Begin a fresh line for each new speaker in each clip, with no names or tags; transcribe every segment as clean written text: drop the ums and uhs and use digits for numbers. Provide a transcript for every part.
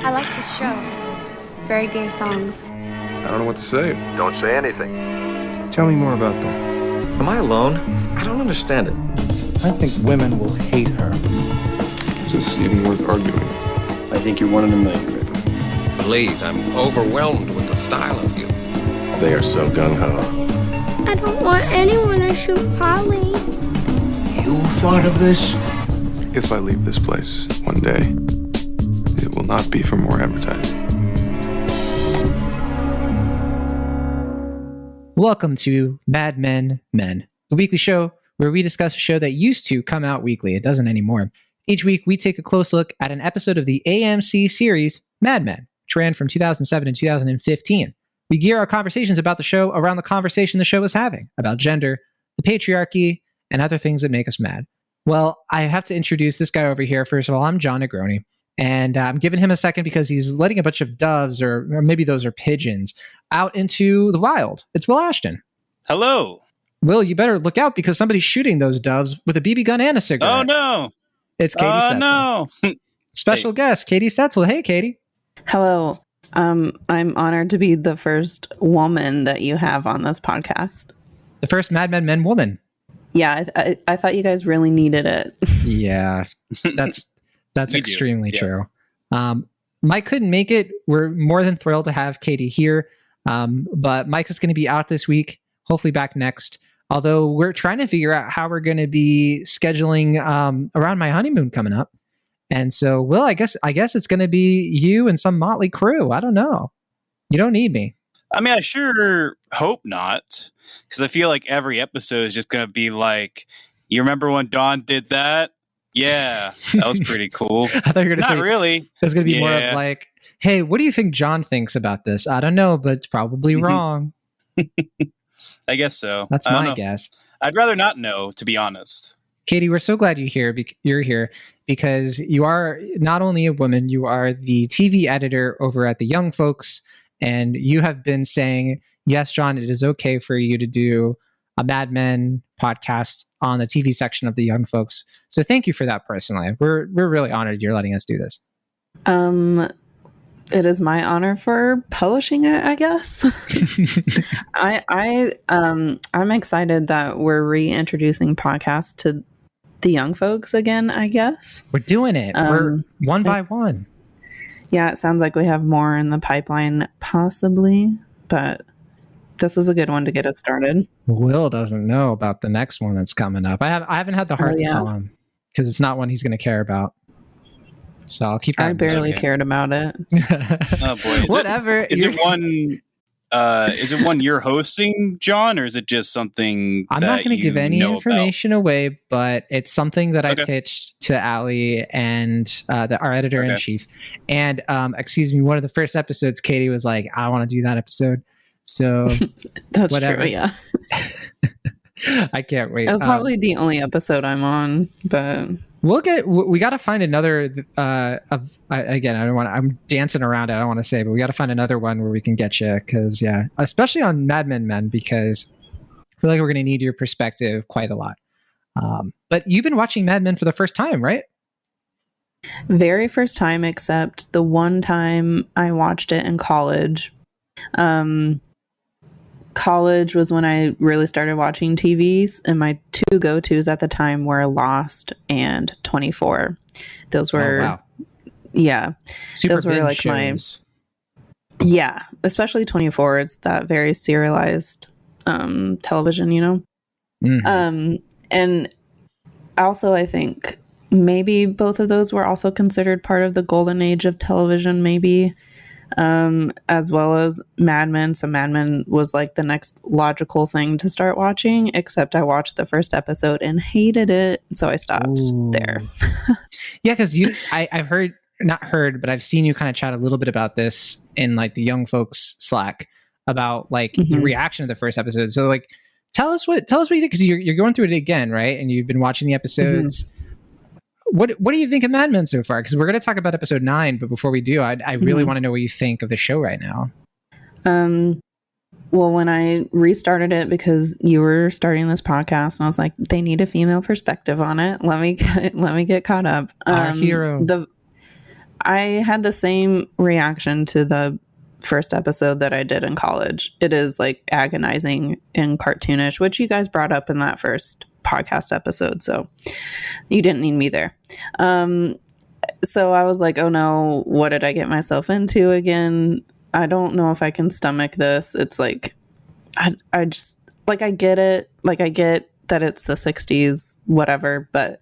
I like this show. Very gay songs.
I don't know what to say.
Don't say anything.
Tell me more about that.
Am I alone? I don't understand it.
I think women will hate her.
Is this even worth arguing?
I think you're one in a million, Rick.
Please, I'm overwhelmed with the style of you.
They are so gung-ho.
I don't want anyone to shoot Polly.
You thought of this?
If I leave this place one day, it will not be for more advertising.
Welcome to Mad Men, the weekly show where we discuss a show that used to come out weekly. It doesn't anymore. Each week, we take a close look at an episode of the AMC series Mad Men, which ran from 2007 to 2015. We gear our conversations about the show around the conversation the show is having about gender, the patriarchy, and other things that make us mad. Well, I have to introduce this guy over here. First of all, I'm Jon Negroni, and I'm giving him a second because he's letting a bunch of doves, or maybe those are pigeons, out into the wild. It's Will Ashton.
Hello.
Will, you better look out because somebody's shooting those doves with a BB gun and a cigarette.
Oh, no.
It's Katie Stetzel.
No.
Special guest, Katie Stetzel. Hey, Katie.
Hello. I'm honored to be the first woman that you have on this podcast.
The first Mad Men woman.
Yeah, I thought you guys really needed it.
Yeah, that's extremely true. Mike couldn't make it. We're more than thrilled to have Katie here. But Mike is going to be out this week, hopefully back next. Although we're trying to figure out how we're going to be scheduling around my honeymoon coming up. And so, Will, I guess it's going to be you and some motley crew. I don't know. You don't need me.
I mean, I sure hope not. Because I feel like every episode is just going to be like, you remember when Dawn did that? Yeah, that was pretty cool.
I thought you were going to say,
not really.
It was going to be more of like, hey, what do you think John thinks about this? I don't know, but it's probably wrong.
I guess so.
That's my guess.
I'd rather not know, to be honest.
Katie, we're so glad you're here because you are not only a woman, you are the TV editor over at the Young Folks, and you have been saying, yes, John, it is okay for you to do a Mad Men podcast on the TV section of the Young Folks. So thank you for that personally. We're really honored you're letting us do this.
It is my honor for publishing it, I guess. I'm excited that we're reintroducing podcasts to the Young Folks again, I guess.
We're doing it. We're one by one.
Yeah, it sounds like we have more in the pipeline, possibly, but this was a good one to get us started.
Will doesn't know about the next one that's coming up. I haven't had the heart to tell him because it's not one he's going to care about. So I'll keep.
I barely cared about it.
Oh boy!
Whatever.
Is it one? Is it one you're hosting, John, or is it just something?
I'm not going to give any information away, but it's something that I pitched to Allie and our editor in chief. And excuse me, one of the first episodes, Katie was like, "I want to do that episode." So
that's
whatever.
true. Yeah.
I can't wait.
It's probably the only episode I'm on, but
we got to find another. Again, I'm dancing around it. I don't want to say, but we got to find another one where we can get you because, yeah, especially on Mad Men, because I feel like we're going to need your perspective quite a lot. But you've been watching Mad Men for the first time, right?
Very first time, except the one time I watched it in college. College was when I really started watching TVs, and my two go-tos at the time were Lost and 24. Those were, those were like shows. Especially 24. It's that very serialized television, you know. Mm-hmm. And also, I think maybe both of those were also considered part of the golden age of television, maybe. As well as Mad Men. So Mad Men was like the next logical thing to start watching, except I watched the first episode and hated it. So I stopped there.
Yeah, because I've not heard, but I've seen you kind of chat a little bit about this in like the Young Folks Slack about like your reaction to the first episode. So like, tell us what you think, because you're going through it again, right? And you've been watching the episodes. Mm-hmm. What do you think of Mad Men so far? Because we're going to talk about episode 9, but before we do, I really want to know what you think of the show right now.
Well, when I restarted it, because you were starting this podcast, and I was like, they need a female perspective on it. Let me get caught up.
Our hero.
I had the same reaction to the first episode that I did in college. It is like agonizing and cartoonish, which you guys brought up in that first podcast episode. So you didn't need me there. So I was like, oh no, what did I get myself into again? I don't know if I can stomach this. It's like, I just, like, I get it. Like, I get that it's the 60s, whatever, but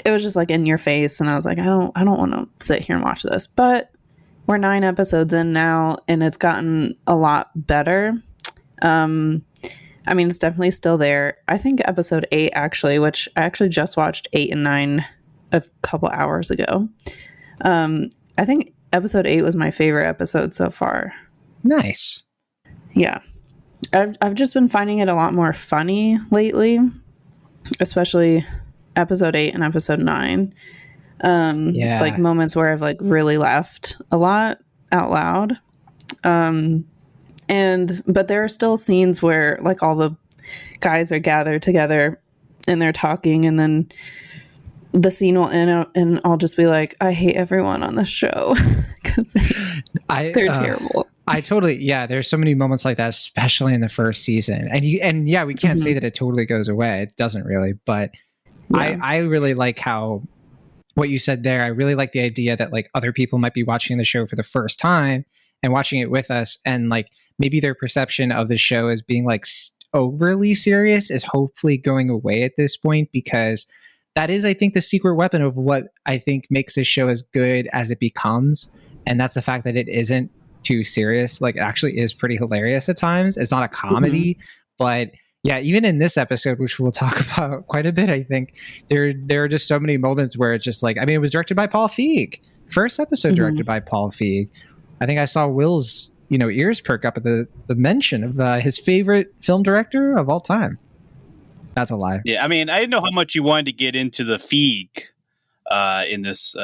it was just like in your face. And I was like, I don't want to sit here and watch this, but we're 9 episodes in now and it's gotten a lot better. I mean, it's definitely still there. I think episode 8 actually, which I actually just watched 8 and 9 a couple hours ago. I think episode 8 was my favorite episode so far.
Nice.
Yeah. I've just been finding it a lot more funny lately, especially episode 8 and episode 9. Like moments where I've like really laughed a lot out loud. But there are still scenes where like all the guys are gathered together and they're talking, and then the scene will end and I'll just be like, I hate everyone on this show because they're terrible.
I totally, there's so many moments like that, especially in the first season. And we can't say that it totally goes away. It doesn't really, but I really like what you said there. I really like the idea that like other people might be watching the show for the first time and watching it with us, and like maybe their perception of the show as being like overly serious is hopefully going away at this point, because that is, I think, the secret weapon of what I think makes this show as good as it becomes. And that's the fact that it isn't too serious. Like, it actually is pretty hilarious at times. It's not a comedy, but yeah, even in this episode, which we'll talk about quite a bit, I think there are just so many moments where it's just like, I mean, it was directed by Paul Feig. First episode directed by Paul Feig. I think I saw Will's, ears perk up at the mention of his favorite film director of all time. That's a lie.
Yeah, I mean, I didn't know how much you wanted to get into the Feig in this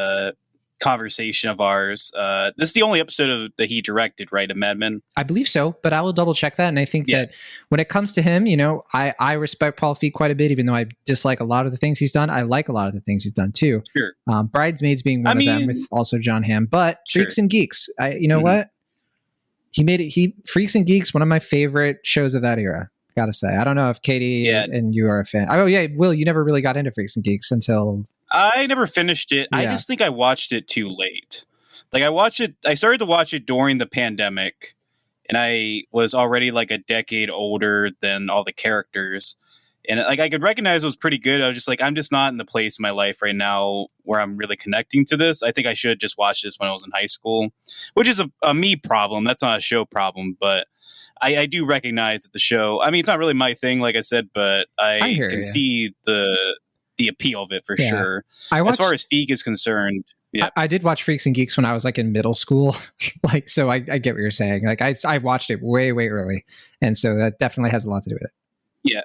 conversation of ours. This is the only episode that he directed, right, of Mad Men?
I believe so, but I will double check that. And I think that when it comes to him, I respect Paul Feig quite a bit, even though I dislike a lot of the things he's done. I like a lot of the things he's done too.
Sure.
Bridesmaids being one of them, with also Jon Hamm. But Freaks and Geeks, what? Freaks and Geeks, one of my favorite shows of that era. Gotta say, I don't know if Katie and you are a fan. Oh yeah, Will, you never really got into Freaks and Geeks until
I never finished it. I just think I watched it too late. Like, I started to watch it during the pandemic, and I was already like a decade older than all the characters, and like I could recognize it was pretty good. I was just like, I'm just not in the place in my life right now where I'm really connecting to this. I think I should just watch this when I was in high school, which is a me problem. That's not a show problem, but I do recognize that the show, I mean, it's not really my thing, like I said, but I can see the appeal of it for sure. As far as Feig is concerned,
I did watch Freaks and Geeks when I was like in middle school. Like, so I get what you're saying. Like, I watched it way, way early. And so that definitely has a lot to do with it. Yeah.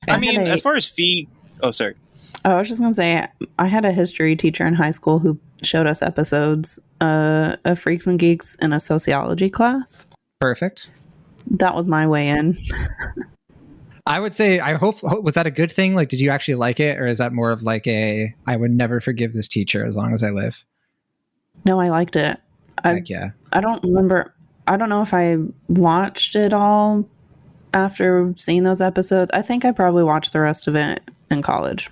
I mean, as far as Feig, sorry.
I was just going to say, I had a history teacher in high school who showed us episodes of Freaks and Geeks in a sociology class.
Perfect.
That was my way in.
I would say, was that a good thing? Like, did you actually like it? Or is that more of like I would never forgive this teacher as long as I live?
No, I liked it. I don't remember. I don't know if I watched it all after seeing those episodes. I think I probably watched the rest of it in college.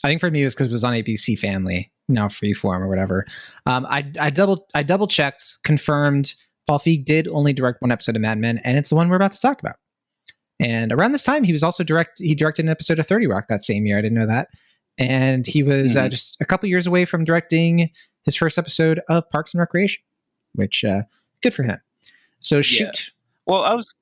I think for me, it was because it was on ABC Family, now Freeform or whatever. I double checked, confirmed. Paul Feig did only direct one episode of Mad Men, and it's the one we're about to talk about. And around this time, he was also he directed an episode of 30 Rock that same year. I didn't know that. And he was just a couple years away from directing his first episode of Parks and Recreation, which good for him. So shoot.
Well, I was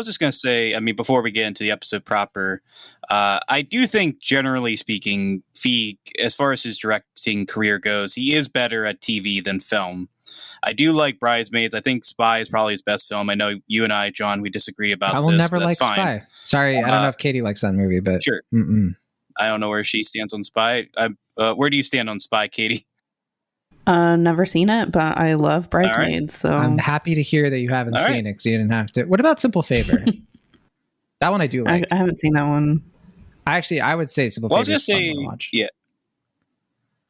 just going to say, I mean, before we get into the episode proper, I do think, generally speaking, Feig, as far as his directing career goes, he is better at TV than film. I do like Bridesmaids. I think Spy is probably his best film. I know you and I, John, we disagree about this.
I will never like Spy. Sorry, I don't know if Katie likes that movie, but
sure. I don't know where she stands on Spy. Where do you stand on Spy, Katie?
Never seen it, but I love Bridesmaids. So
I'm happy to hear that you haven't seen it, because you didn't have to. What about Simple Favor? That one I do like.
I haven't seen that one.
I would say Simple Favor is fun to watch.
Yeah.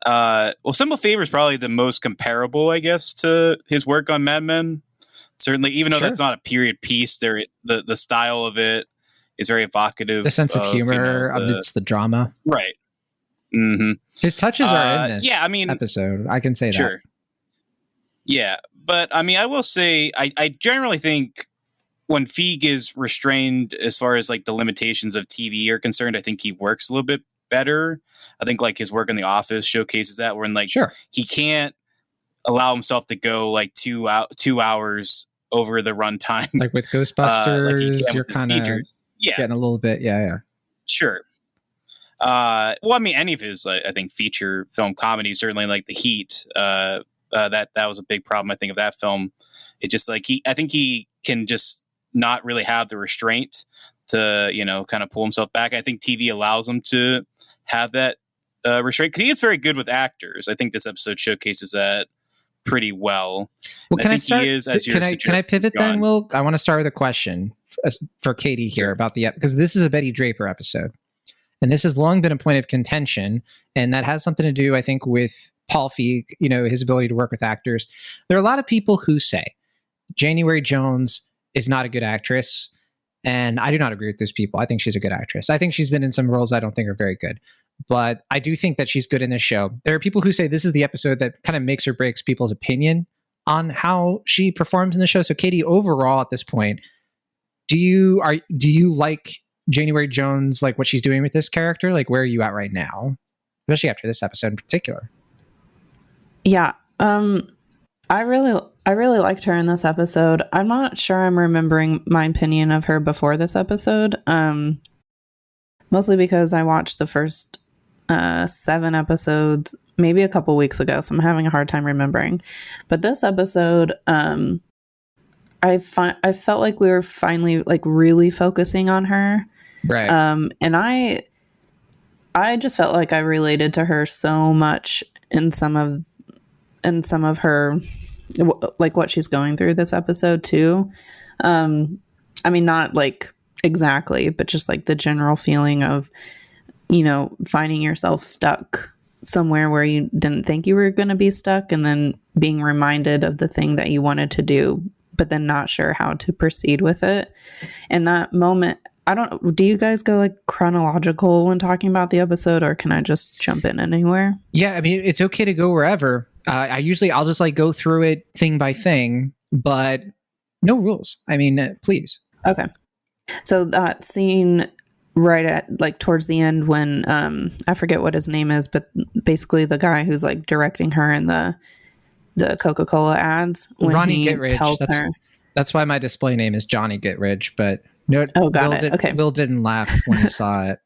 Well, Simple Favor is probably the most comparable, I guess, to his work on Mad Men. Certainly, even though that's not a period piece, the style of it is very evocative.
The sense of humor amidst the drama.
Right. Mm-hmm.
His touches are in this episode. I can say
that. Yeah, but I mean, I will say, I generally think when Feig is restrained as far as like the limitations of TV are concerned, I think he works a little bit better. I think like his work in The Office showcases that, when like he can't allow himself to go like 2 hours over the runtime.
Like with Ghostbusters, you're kind of getting a little bit,
Sure. Well, I mean, any of his, I think, feature film comedies, certainly like The Heat, that was a big problem, I think, of that film. It just like I think he can just not really have the restraint to, kind of pull himself back. I think TV allows him to have that restraint, because he is very good with actors. I think this episode showcases that pretty well.
Well, can I start? Can I pivot then, Will? I want to start with a question for Katie here about because this is a Betty Draper episode, and this has long been a point of contention, and that has something to do, I think, with Paul Feig, his ability to work with actors. There are a lot of people who say January Jones is not a good actress, and I do not agree with those people. I think she's a good actress. I think she's been in some roles I don't think are very good, but I do think that she's good in this show. There are people who say this is the episode that kind of makes or breaks people's opinion on how she performs in the show. So Katie, overall at this point, do you like January Jones, like what she's doing with this character? Like, where are you at right now, especially after this episode in particular?
Yeah, I really liked her in this episode. I'm not sure I'm remembering my opinion of her before this episode, mostly because I watched the first 7 episodes maybe a couple weeks ago, so I'm having a hard time remembering. But this episode, I felt like we were finally like really focusing on her,
right?
And I just felt like I related to her so much in some of her, like what she's going through this episode too. I mean, not like exactly, but just like the general feeling of, finding yourself stuck somewhere where you didn't think you were going to be stuck, and then being reminded of the thing that you wanted to do, but then not sure how to proceed with it. And that moment, do you guys go like chronological when talking about the episode, or can I just jump in anywhere?
Yeah, I mean, it's okay to go wherever. I'll just like go through it thing by thing, but no rules. I mean, please.
Okay. So that scene right at like towards the end when I forget what his name is, but basically the guy who's like directing her in the Coca-Cola ads, when
Ronnie
he
Gittridge
tells her.
That's why my display name is Johnny Gittridge, but no.
Okay.
Will didn't laugh when he saw it.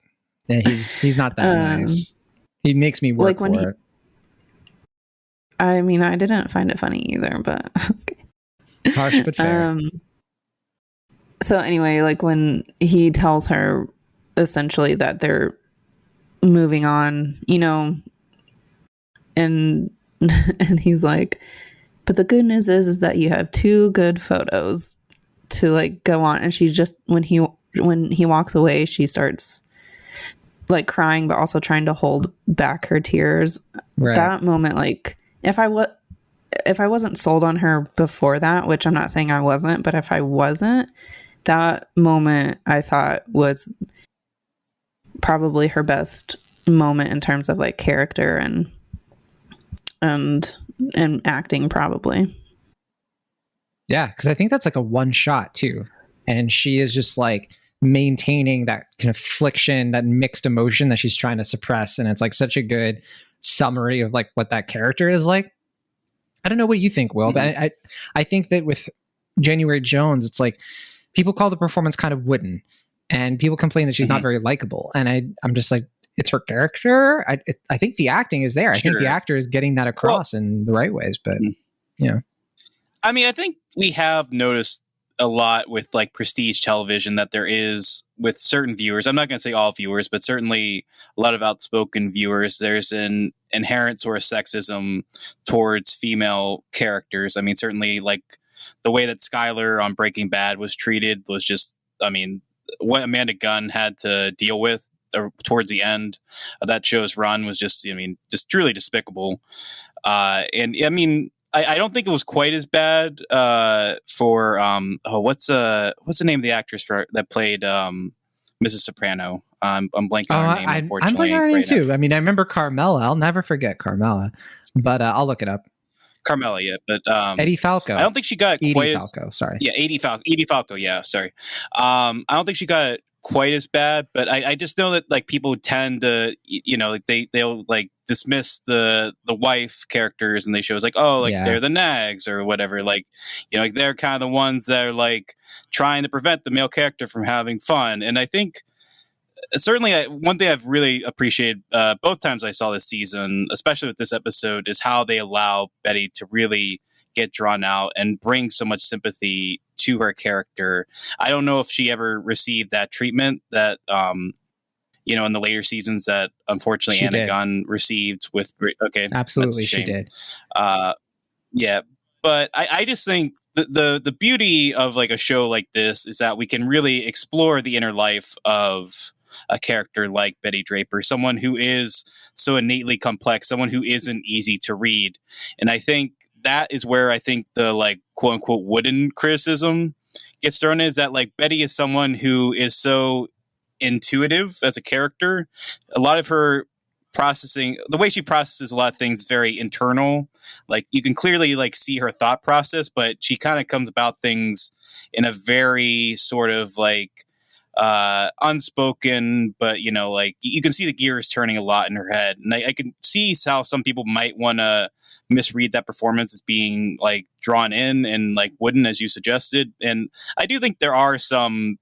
Yeah, he's not that nice. He makes me work for it.
I mean, I didn't find it funny either, but okay.
Harsh but fair.
So anyway, like when he tells her essentially that they're moving on, and he's like, but the good news is that you have 2 good photos to like go on. And she just, when he walks away, she starts like crying, but also trying to hold back her tears.
Right.
That moment, like, if I wasn't sold on her before that, which I'm not saying I wasn't, but if I wasn't, that moment I thought was probably her best moment in terms of like character and acting, probably.
Yeah, because I think that's like a one shot too, and she is just like maintaining that confliction, that mixed emotion that she's trying to suppress, and it's like such a good summary of like what that character is like. I don't know what you think, Will, but I think that with January Jones, it's like people call the performance kind of wooden, and people complain that she's not very likable, and I'm just like, it's her character. I think the acting is there. I think the actor is getting that across in the right ways, but
I mean, I think we have noticed a lot with like prestige television that there is with certain viewers. I'm not going to say all viewers, but certainly a lot of outspoken viewers. There's an inherent sort of sexism towards female characters. I mean, certainly like the way that Skylar on Breaking Bad was treated was just, I mean, what Amanda Gunn had to deal with towards the end of that show's run was just truly despicable. And I mean, I don't think it was quite as bad for what's the name of the actress that played Mrs. Soprano? I'm blanking on her name, unfortunately.
I'm blanking on her name too. Now. I mean, I remember Carmela. I'll never forget Carmela, but I'll look it up.
Carmela, yeah, but
Eddie Falco.
I don't think she got quite
Falco, sorry.
Yeah, Edie Falco. Yeah, sorry. I don't think she got quite as bad, but I just know that like people tend to, they'll like dismiss the wife characters in these shows, like they're the nags or whatever, like like they're kind of the ones that are like trying to prevent the male character from having fun. And I think certainly one thing I've really appreciated both times I saw this season, especially with this episode, is how they allow Betty to really get drawn out and bring so much sympathy to her character. I don't know if she ever received that treatment that, in the later seasons that unfortunately
she
Anna
did.
Gunn received with, okay.
Absolutely, she did.
Yeah. But I just think the beauty of like a show like this is that we can really explore the inner life of a character like Betty Draper, someone who is so innately complex, someone who isn't easy to read. And I think that is where I think the like quote unquote wooden criticism gets thrown in, is that like Betty is someone who is so intuitive as a character. A lot of her processing, the way she processes a lot of things is very internal. Like you can clearly like see her thought process, but she kind of comes about things in a very sort of like unspoken, but like you can see the gears turning a lot in her head. And I can see how some people might want to misread that performance as being like drawn in and like wooden, as you suggested. And I do think there are some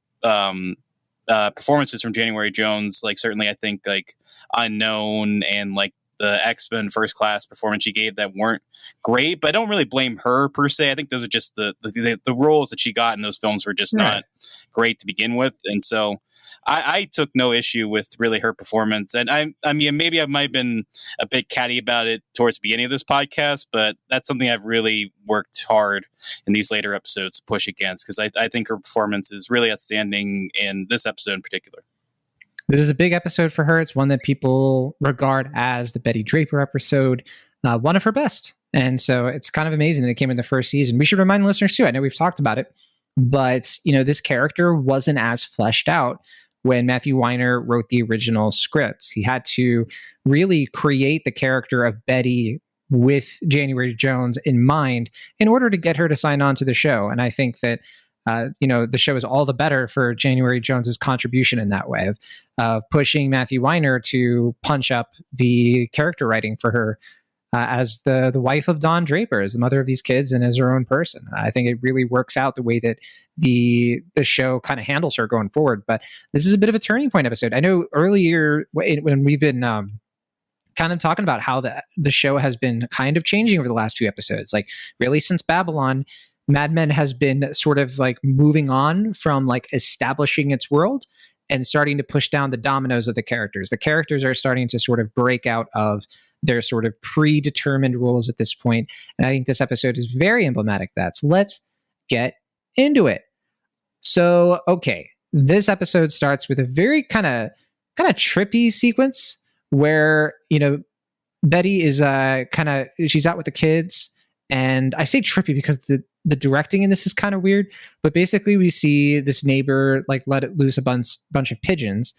performances from January Jones, like certainly I think like Unknown and like the X-Men First Class performance she gave that weren't great, but I don't really blame her per se. I think those are just the roles that she got in those films were just not great to begin with. And so I took no issue with really her performance. And I mean, maybe I might have been a bit catty about it towards the beginning of this podcast, but that's something I've really worked hard in these later episodes to push against, because I think her performance is really outstanding in this episode in particular.
This is a big episode for her. It's one that people regard as the Betty Draper episode, one of her best. And so it's kind of amazing that it came in the first season. We should remind listeners too, I know we've talked about it, but this character wasn't as fleshed out when Matthew Weiner wrote the original scripts. He had to really create the character of Betty with January Jones in mind in order to get her to sign on to the show. And I think that the show is all the better for January Jones's contribution in that way of pushing Matthew Weiner to punch up the character writing for her as the wife of Don Draper, as the mother of these kids, and as her own person. I think it really works out the way that the show kind of handles her going forward. But this is a bit of a turning point episode. I know earlier when we've been kind of talking about how the show has been kind of changing over the last few episodes, like really since Babylon, Mad Men has been sort of like moving on from like establishing its world and starting to push down the dominoes of the characters. The characters are starting to sort of break out of their sort of predetermined rules at this point. And I think this episode is very emblematic of that. So let's get into it. So, okay, this episode starts with a very kind of trippy sequence where, Betty is she's out with the kids. And I say trippy because the directing in this is kind of weird, but basically we see this neighbor like let it loose a bunch of pigeons,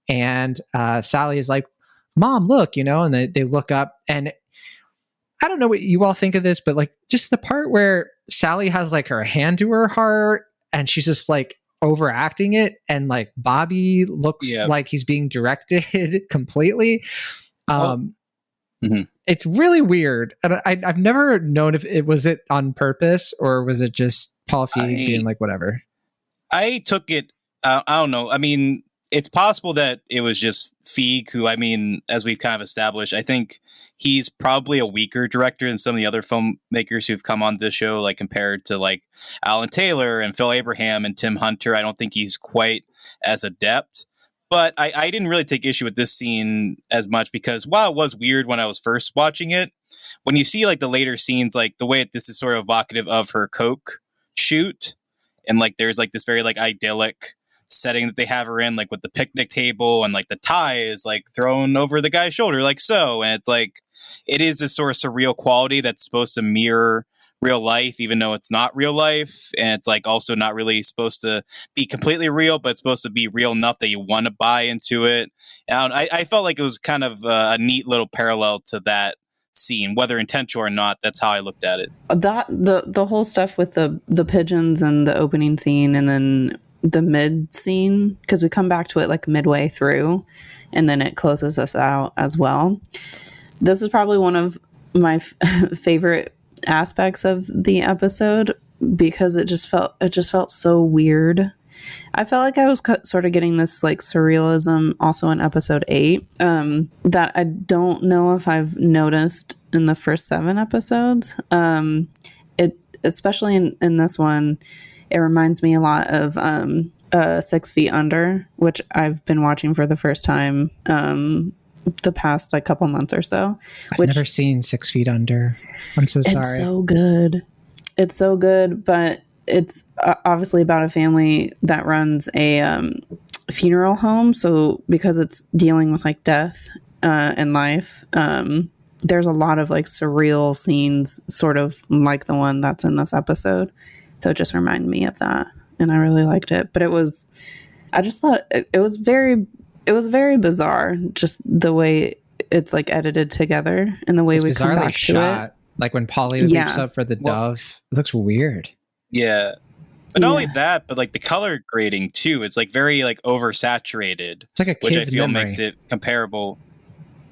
and Sally is like, "Mom, look," and they look up, and I don't know what you all think of this, but like just the part where Sally has like her hand to her heart and she's just like overacting it, and like Bobby looks like he's being directed completely. It's really weird. And I've never known if it was it on purpose or was it just Paul Feig being like, whatever.
I took it, I don't know. I mean, it's possible that it was just Feig, who, I mean, as we've kind of established, I think he's probably a weaker director than some of the other filmmakers who've come on this show, like compared to like Alan Taylor and Phil Abraham and Tim Hunter. I don't think he's quite as adept. But I didn't really take issue with this scene as much because while it was weird when I was first watching it, when you see like the later scenes, like the way this is sort of evocative of her Coke shoot, and like there's like this very like idyllic setting that they have her in, like with the picnic table and like the tie is like thrown over the guy's shoulder, like so. And it's like, it is this sort of surreal quality that's supposed to mirror real life, even though it's not real life. And it's like also not really supposed to be completely real, but it's supposed to be real enough that you want to buy into it. And I felt like it was kind of a neat little parallel to that scene, whether intentional or not. That's how I looked at it.
That the whole stuff with the pigeons and the opening scene, and then the mid scene, because we come back to it like midway through, and then it closes us out as well. This is probably one of my favorite aspects of the episode, because it just felt so weird. I felt like I was sort of getting this like surrealism also in episode 8 that I don't know if I've noticed in the first 7 episodes. It especially in this one, it reminds me a lot of 6 Feet Under, which I've been watching for the first time the past like couple months or so.
I've never seen 6 Feet Under. I'm so sorry.
It's so good. It's so good, but it's obviously about a family that runs a funeral home. So because it's dealing with like death and life, there's a lot of like surreal scenes, sort of like the one that's in this episode. So it just reminded me of that, and I really liked it. But I just thought it was very bizarre, just the way it's like edited together and the way we come back to it.
Like when Polly leaps up for the dove, it looks weird.
Yeah. But not only that, but like the color grading too. It's like very like oversaturated.
It's like a kid's
which I feel
memory.
makes it comparable.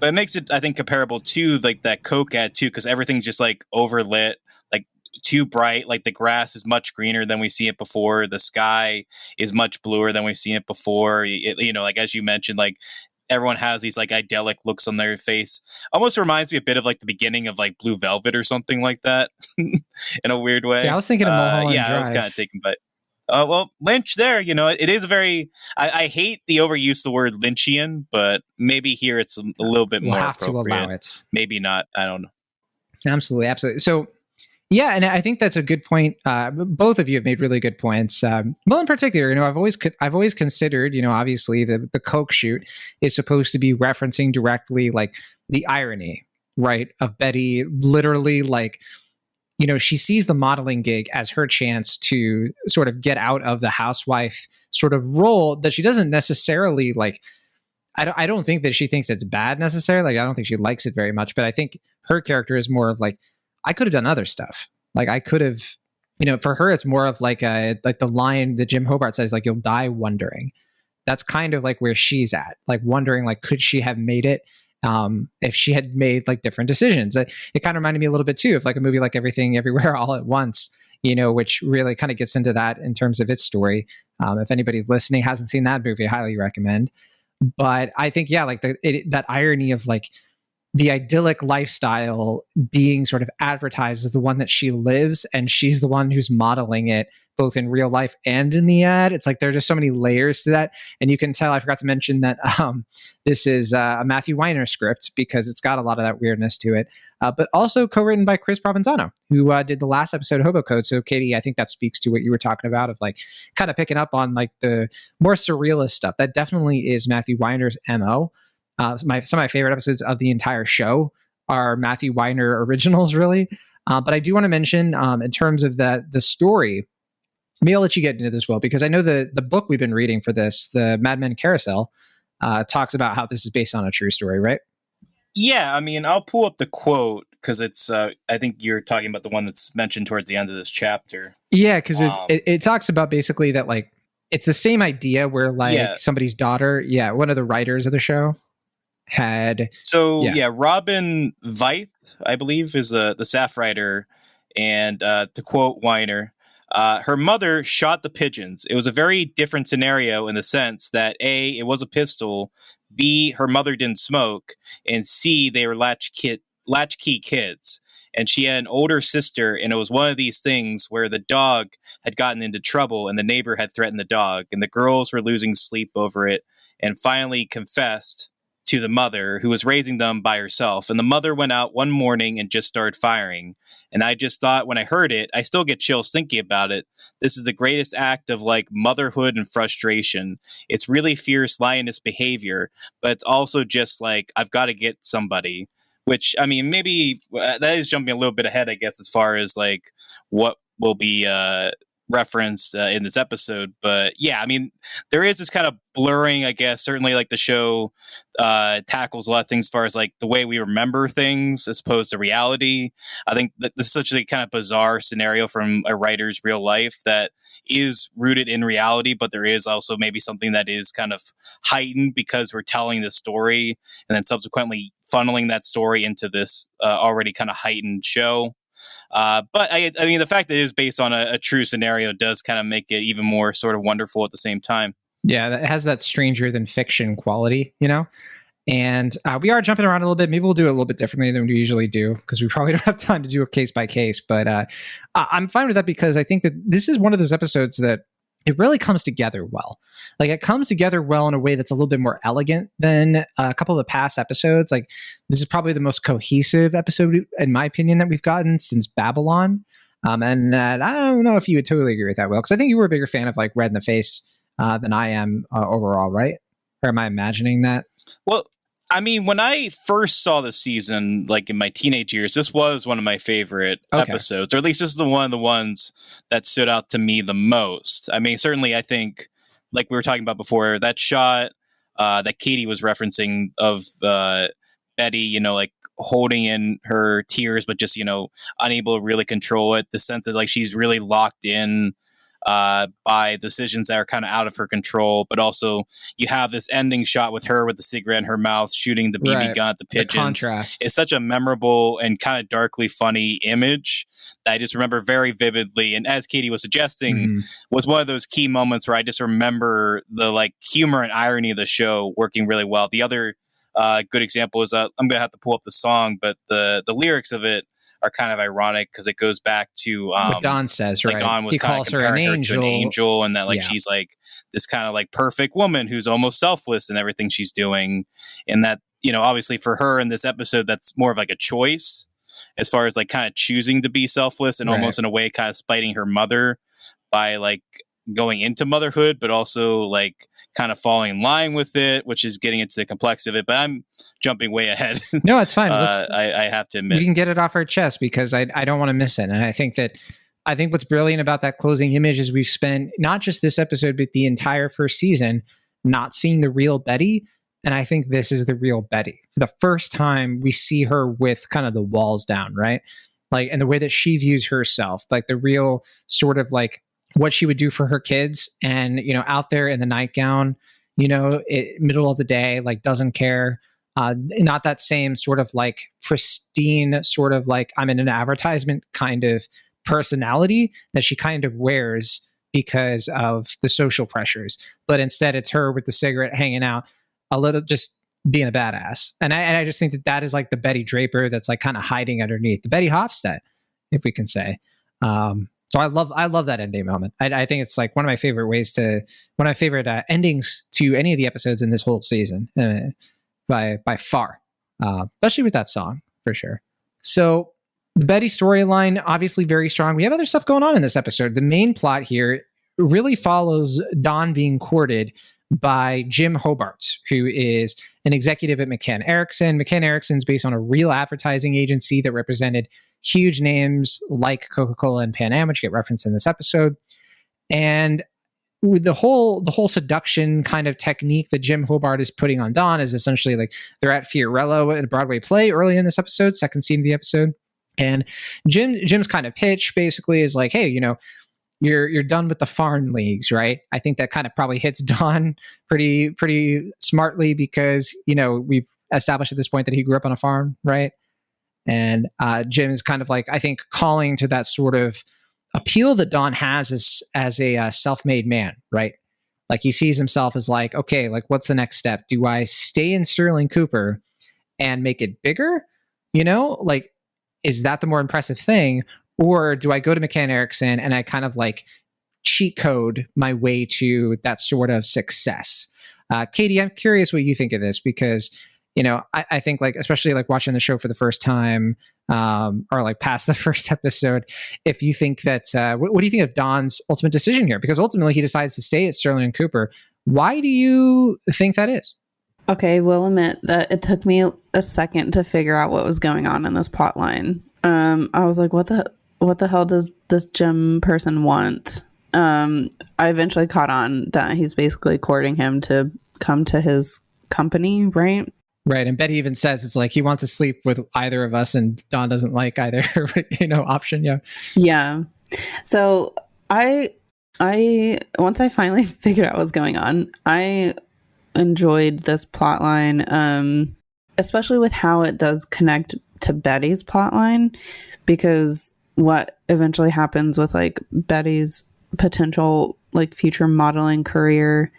But it makes it, I think, comparable to like that Coke ad too, because everything's just like overlit, like too bright. Like the grass is much greener than we've seen it before. The sky is much bluer than we've seen it before. You know, like as you mentioned, like everyone has these like idyllic looks on their face. Almost reminds me a bit of like the beginning of like Blue Velvet or something like that in a weird way.
See, I was thinking of Mulholland Drive.
I was kind of taken by well, Lynch there, you know, it is a very, I hate the overuse of the word Lynchian, but maybe here it's a little bit more appropriate.
We'll have to allow it.
Maybe not. I don't know.
Absolutely. So yeah, and I think that's a good point. Both of you have made really good points. Well, in particular, you know, I've always considered, you know, obviously the Coke shoot is supposed to be referencing directly like the irony, right, of Betty literally like, you know, she sees the modeling gig as her chance to sort of get out of the housewife sort of role that she doesn't necessarily like. I don't think that she thinks it's bad necessarily. Like, I don't think she likes it very much, but I think her character is more of like, I could have done other stuff. Like I could have, you know, for her, it's more of like like the line that Jim Hobart says, like, you'll die wondering. That's kind of like where she's at, like wondering, like, could she have made it if she had made like different decisions? It kind of reminded me a little bit too of like a movie like Everything Everywhere All at Once, you know, which really kind of gets into that in terms of its story. If anybody's listening hasn't seen that movie, I highly recommend. But I think, yeah, like that irony of like the idyllic lifestyle being sort of advertised as the one that she lives, and she's the one who's modeling it both in real life and in the ad. It's like there are just so many layers to that. And you can tell, I forgot to mention that this is a Matthew Weiner script because it's got a lot of that weirdness to it, but also co-written by Chris Provenzano, who did the last episode of Hobo Code. So Katie, I think that speaks to what you were talking about of like kind of picking up on like the more surrealist stuff. That definitely is Matthew Weiner's MO. Some of my favorite episodes of the entire show are Matthew Weiner originals, really. But I do want to mention in terms of the story, maybe I'll let you get into this, Will, because I know the book we've been reading for this, the Mad Men Carousel, talks about how this is based on a true story, right?
Yeah, I mean, I'll pull up the quote because it's, I think you're talking about the one that's mentioned towards the end of this chapter.
Yeah, because it talks about basically that, like, it's the same idea where, like, somebody's daughter, one of the writers of the show had... So,
Robin Veith, I believe, is the staff writer, and to quote Weiner, her mother shot the pigeons. It was a very different scenario in the sense that A, it was a pistol, B, her mother didn't smoke, and C, they were latchkey kids. And she had an older sister, and it was one of these things where the dog had gotten into trouble and the neighbor had threatened the dog, and the girls were losing sleep over it and finally confessed to the mother who was raising them by herself. And the mother went out one morning and just started firing. And I just thought, when I heard it, I still get chills thinking about it. This is the greatest act of like motherhood and frustration. It's really fierce lioness behavior, but it's also just like, I've got to get somebody, which, I mean, maybe that is jumping a little bit ahead, I guess, as far as like what will be referenced in this episode. But yeah, I mean, there is this kind of blurring, I guess. Certainly like the show tackles a lot of things as far as like the way we remember things as opposed to reality. I think that this is such a kind of bizarre scenario from a writer's real life that is rooted in reality, but there is also maybe something that is kind of heightened because we're telling the story and then subsequently funneling that story into this already kind of heightened show. But I mean, the fact that it is based on a true scenario does kind of make it even more sort of wonderful at the same time. Yeah,
it has that stranger than fiction quality, you know? And we are jumping around a little bit. Maybe we'll do it a little bit differently than we usually do because we probably don't have time to do a case by case. But I'm fine with that because I think that this is one of those episodes that it really comes together well. Like it comes together well in a way that's a little bit more elegant than a couple of the past episodes. Like this is probably the most cohesive episode, in my opinion, that we've gotten since Babylon. And I don't know if you would totally agree with that, Will, because I think you were a bigger fan of like Red in the Face than I am overall, right? Or am I imagining that?
Well, I mean, when I first saw the season, like in my teenage years, this was one of my favorite episodes, or at least this is one of the ones that stood out to me the most. I mean, certainly I think, like we were talking about before, that shot that Katie was referencing of Betty, you know, like holding in her tears, but just, you know, unable to really control it. The sense that like she's really locked in by decisions that are kind of out of her control, but also you have this ending shot with her with the cigarette in her mouth shooting the BB gun at the pigeons.
The contrast.
It's such a memorable and kind of darkly funny image that I just remember very vividly. And as Katie was suggesting, was one of those key moments where I just remember the like humor and irony of the show working really well. The other good example is I'm going to have to pull up the song, but the lyrics of it are kind of ironic because it goes back to
what Don says, right?
Like Don was kind of comparing her to an angel, and that like she's like this kind of like perfect woman who's almost selfless in everything she's doing, and that, you know, obviously for her in this episode, that's more of like a choice as far as like kind of choosing to be selfless and almost in a way kind of spiting her mother by like going into motherhood, but also like kind of falling in line with it, which is getting into the complexity of it. But I'm jumping way ahead.
No, it's fine.
I have to admit.
We can get it off our chest because I don't want to miss it. And I think what's brilliant about that closing image is we've spent not just this episode, but the entire first season not seeing the real Betty. And I think this is the real Betty. For the first time, we see her with kind of the walls down, right? Like, and the way that she views herself, like the real sort of like what she would do for her kids, and, you know, out there in the nightgown, you know, middle of the day, like doesn't care. Not that same sort of like pristine sort of like I'm in an advertisement kind of personality that she kind of wears because of the social pressures. But instead it's her with the cigarette hanging out, a little just being a badass. And I just think that is like the Betty Draper that's like kind of hiding underneath the Betty Hofstede, if we can say. So I love that ending moment. I think it's like one of my favorite endings to any of the episodes in this whole season, by far, especially with that song for sure. So the Betty storyline, obviously very strong. We have other stuff going on in this episode. The main plot here really follows Dawn being courted by Jim Hobart, who is an executive at McCann Erickson. McCann Erickson's based on a real advertising agency that represented huge names like Coca-Cola and Pan Am, which get referenced in this episode. And with the whole seduction kind of technique that Jim Hobart is putting on Dawn is essentially like they're at Fiorello at a Broadway play early in this episode, second scene of the episode. And Jim's kind of pitch basically is like, hey, you know, you're done with the foreign leagues, right? I think that kind of probably hits Don pretty smartly because, you know, we've established at this point that he grew up on a farm, right? And Jim is kind of like, I think, calling to that sort of appeal that Don has as a self-made man, right? Like he sees himself as like, okay, like what's the next step? Do I stay in Sterling Cooper and make it bigger? You know, like, is that the more impressive thing? Or do I go to McCann Erickson and I kind of like cheat code my way to that sort of success? Katie, I'm curious what you think of this because, I think like, especially like watching the show for the first time, or like past the first episode, if you think that, what do you think of Don's ultimate decision here? Because ultimately he decides to stay at Sterling and Cooper. Why do you think that is?
Okay, we'll admit that it took me a second to figure out what was going on in this plot line. I was like, what the hell does this Jim person want? I eventually caught on that he's basically courting him to come to his company, right?
Right, and Betty even says it's like he wants to sleep with either of us, and Don doesn't like either, option. Yeah.
Yeah. So I once I finally figured out what was going on, I enjoyed this plot line, especially with how it does connect to Betty's plot line, because what eventually happens with like Betty's potential like future modeling career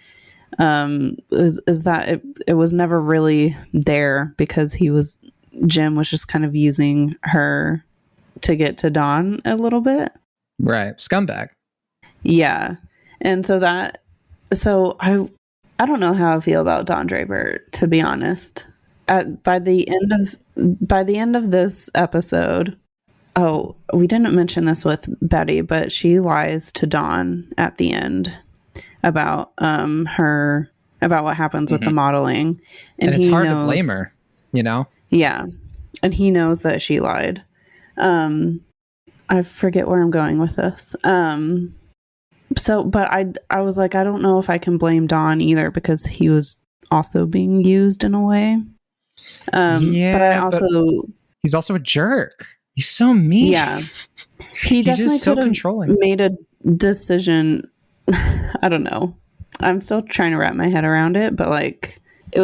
is that it was never really there, because Jim was just kind of using her to get to Don a little bit.
Right. Scumbag. Yeah.
And so I don't know how I feel about Don Draper, to be honest. By the end of this episode, we didn't mention this with Betty, but she lies to Don at the end about about what happens with the modeling,
and it's hard to blame her,
Yeah, and he knows that she lied. I forget where I'm going with this. But I was like, I don't know if I can blame Don either, because he was also being used in a way. But
he's also a jerk. He's so mean.
Yeah, he definitely could have made a decision. I don't know. I'm still trying to wrap my head around it, but like, it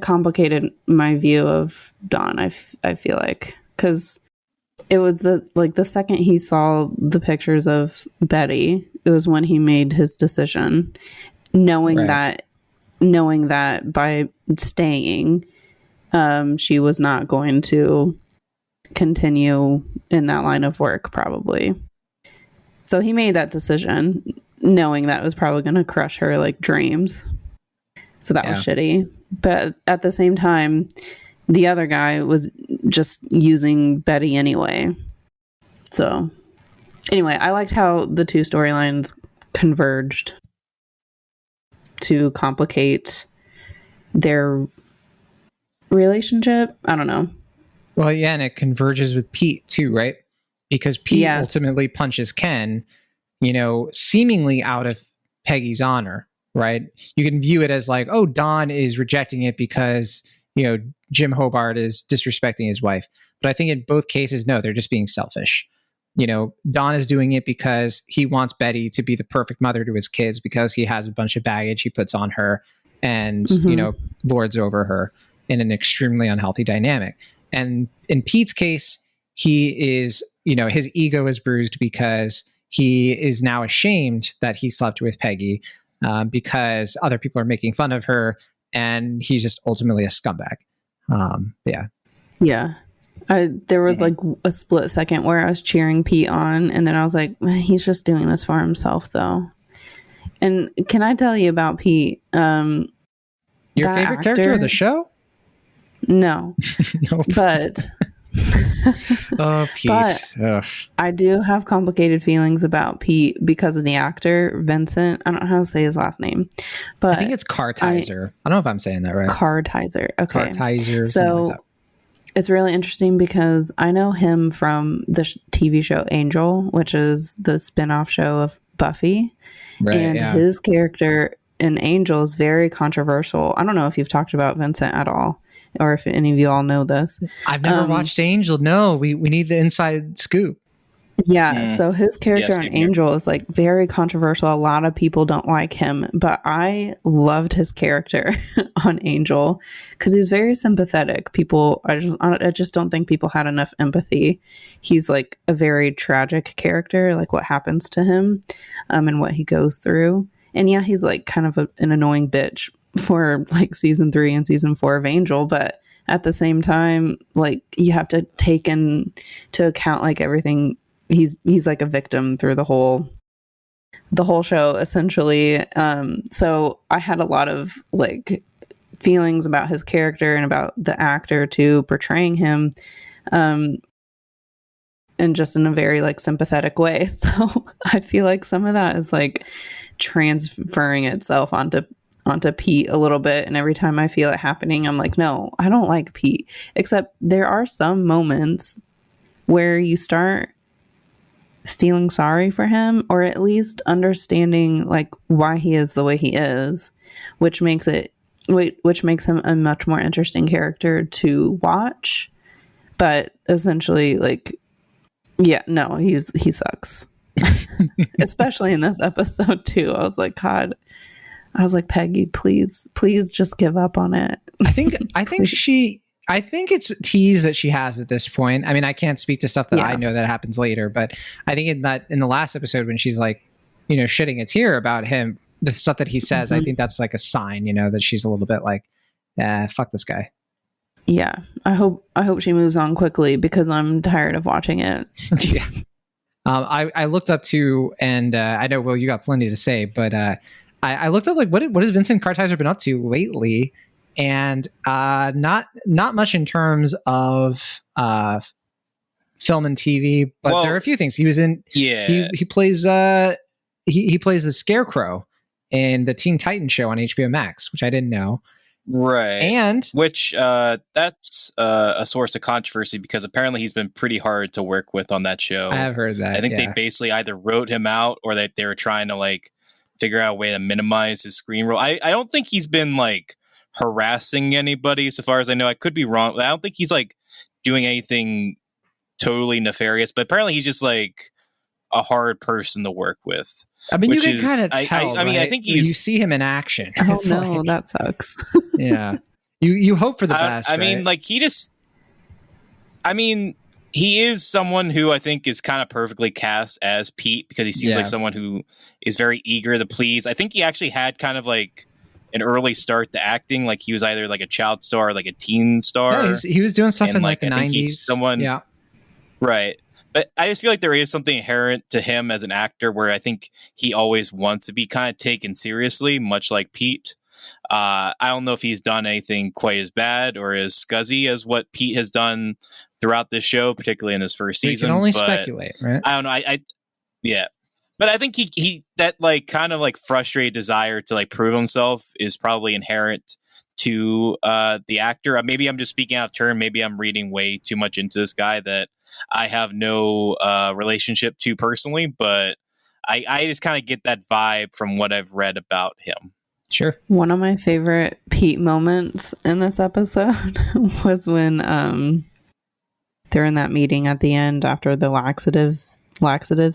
complicated my view of Don. I feel like, because it was the second he saw the pictures of Betty, it was when he made his decision, knowing that by staying, she was not going to continue in that line of work, probably. So he made that decision knowing that it was probably going to crush her like dreams. So that was shitty. But at the same time, the other guy was just using Betty anyway. So anyway, I liked how the two storylines converged to complicate their relationship. I don't know.
Well, yeah, and it converges with Pete too, right? Because Pete ultimately punches Ken, seemingly out of Peggy's honor, right? You can view it as like, oh, Don is rejecting it because, Jim Hobart is disrespecting his wife. But I think in both cases, no, they're just being selfish. Don is doing it because he wants Betty to be the perfect mother to his kids, because he has a bunch of baggage he puts on her and, lords over her in an extremely unhealthy dynamic. And in Pete's case, he is, his ego is bruised because he is now ashamed that he slept with Peggy, because other people are making fun of her, and he's just ultimately a scumbag.
Yeah. There was like a split second where I was cheering Pete on, and then I was like, he's just doing this for himself though. And can I tell you about Pete?
Your favorite character of the show?
No.
Nope.
But
oh, Pete.
But I do have complicated feelings about Pete because of the actor, Vincent. I don't know how to say his last name, but
I think it's Kartheiser. I don't know if I'm saying that right.
Kartheiser. Okay.
Kartheiser.
So
like
it's really interesting because I know him from the TV show Angel, which is the spin-off show of Buffy. Right, and his character in Angel is very controversial. I don't know if you've talked about Vincent at all, or if any of you all know this.
I've never watched Angel. No, we need the inside scoop.
Yeah, so his character on Angel is like very controversial. A lot of people don't like him, but I loved his character on Angel because he's very sympathetic. I just don't think people had enough empathy. He's like a very tragic character, like what happens to him, and what he goes through. And yeah, he's like kind of an annoying bitch for like season 3 and season 4 of Angel, but at the same time, like you have to take into account like everything. He's like a victim through the whole show essentially. So I had a lot of like feelings about his character and about the actor too portraying him, and just in a very like sympathetic way. So I feel like some of that is like transferring itself onto Pete a little bit, and every time I feel it happening, I'm like, no, I don't like Pete. Except there are some moments where you start feeling sorry for him, or at least understanding like why he is the way he is, which makes him a much more interesting character to watch. But essentially, like, yeah, no, he sucks. Especially in this episode too. I was like, God, Peggy, please just give up on it.
I think it's teased that she has at this point. I mean, I can't speak to stuff that I know that happens later, but I think in the last episode when she's like, you know, shedding a tear about him, the stuff that he says, I think that's like a sign, you know, that she's a little bit like, fuck this guy.
Yeah. I hope she moves on quickly because I'm tired of watching it.
Yeah. I looked up to, and I know, Will, you got plenty to say, but I looked up like what has Vincent Kartheiser been up to lately, and not much in terms of film and TV, but there are a few things. He was in. Yeah. He plays he plays the Scarecrow in the Teen Titans show on HBO Max, which I didn't know.
Right.
And
which that's a source of controversy because apparently he's been pretty hard to work with on that show.
I have heard that.
I think they basically either wrote him out or that they were trying to like figure out a way to minimize his screen role. I don't think he's been like harassing anybody so far as I know. I could be wrong, but I don't think he's like doing anything totally nefarious, but apparently he's just like a hard person to work with.
I mean, you can kind of tell.
I mean,
right?
I think
you see him in action.
Oh no, that sucks.
Yeah, you hope for the best.
I mean, like he is someone who I think is kind of perfectly cast as Pete because he seems like someone who is very eager to please. I think he actually had kind of like an early start to acting. Like he was either like a child star or like a teen star.
Yeah, he was doing stuff in like the 90s.
He's someone,
yeah,
right. But I just feel like there is something inherent to him as an actor where I think he always wants to be kind of taken seriously, much like Pete. I don't know if he's done anything quite as bad or as scuzzy as what Pete has done throughout this show, particularly in this first season.
You can only speculate, right?
I don't know. Yeah. But I think he that like kind of like frustrated desire to like prove himself is probably inherent to the actor. Maybe I'm just speaking out of turn. Maybe I'm reading way too much into this guy that I have no relationship to personally, but I just kind of get that vibe from what I've read about him.
Sure.
One of my favorite Pete moments in this episode was when they're in that meeting at the end after the laxatives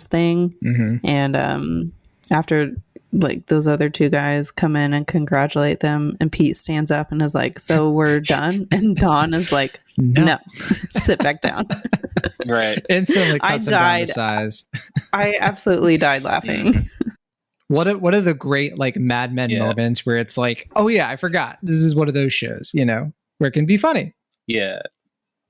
thing.
Mm-hmm.
And after like those other two guys come in and congratulate them, and Pete stands up and is like, "So we're done?" And Dawn is like, no. Sit back down.
Right.
Instantly cuts him down to size.
I absolutely died laughing.
What are the great like Mad Men moments where it's like, oh yeah, I forgot. This is one of those shows, you know, where it can be funny.
Yeah.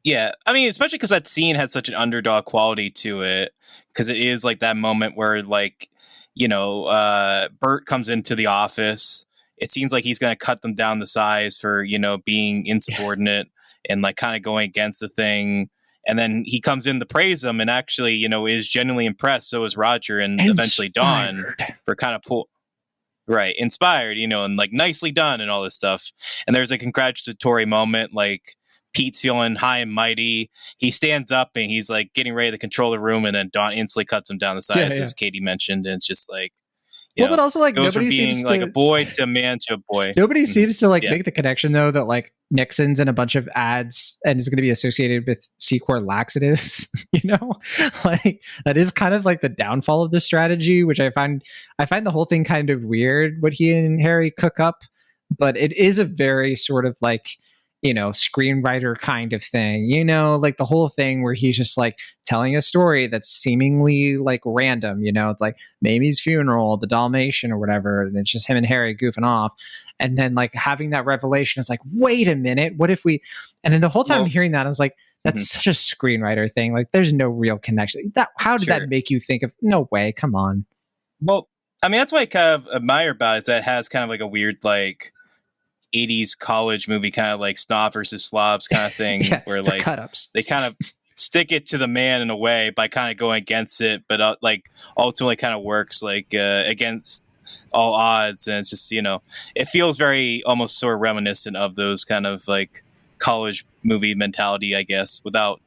Yeah. I mean, especially because that scene has such an underdog quality to it. Because it is like that moment where like, you know, Bert comes into the office. It seems like he's going to cut them down the size for, you know, being insubordinate and like kind of going against the thing. And then he comes in to praise them and actually, you know, is genuinely impressed. So is Roger and eventually Dawn for kind of inspired, you know, and like nicely done and all this stuff. And there's a congratulatory moment, like Pete's feeling high and mighty. He stands up and he's like getting ready to control the room, and then Dawn instantly cuts him down the size, as Katie mentioned. And it's just like,
but also like
goes
nobody
from being
seems
like
to,
a boy to a man to a boy.
Nobody seems to like make the connection though that like Nixon's in a bunch of ads and is going to be associated with Secor laxatives. You know, like that is kind of like the downfall of this strategy, which I find the whole thing kind of weird what he and Harry cook up, but it is a very sort of like, you know, screenwriter kind of thing, you know, like the whole thing where he's just like telling a story that's seemingly like random, you know, it's like Mamie's funeral, the Dalmatian or whatever. And it's just him and Harry goofing off. And then like having that revelation is like, wait a minute, what if we, and then the whole time I'm hearing that, I was like, that's such a screenwriter thing. Like there's no real connection. How did that make you think of, no way, come on.
Well, I mean, that's what I kind of admire about it, is that it has kind of like a weird, like, '80s college movie, kind of like Snob versus Slobs kind of thing, where like
cut-ups.
They kind of stick it to the man in a way by kind of going against it, but like ultimately kind of works like against all odds. And it's just, it feels very almost sort of reminiscent of those kind of like college movie mentality, I guess, without,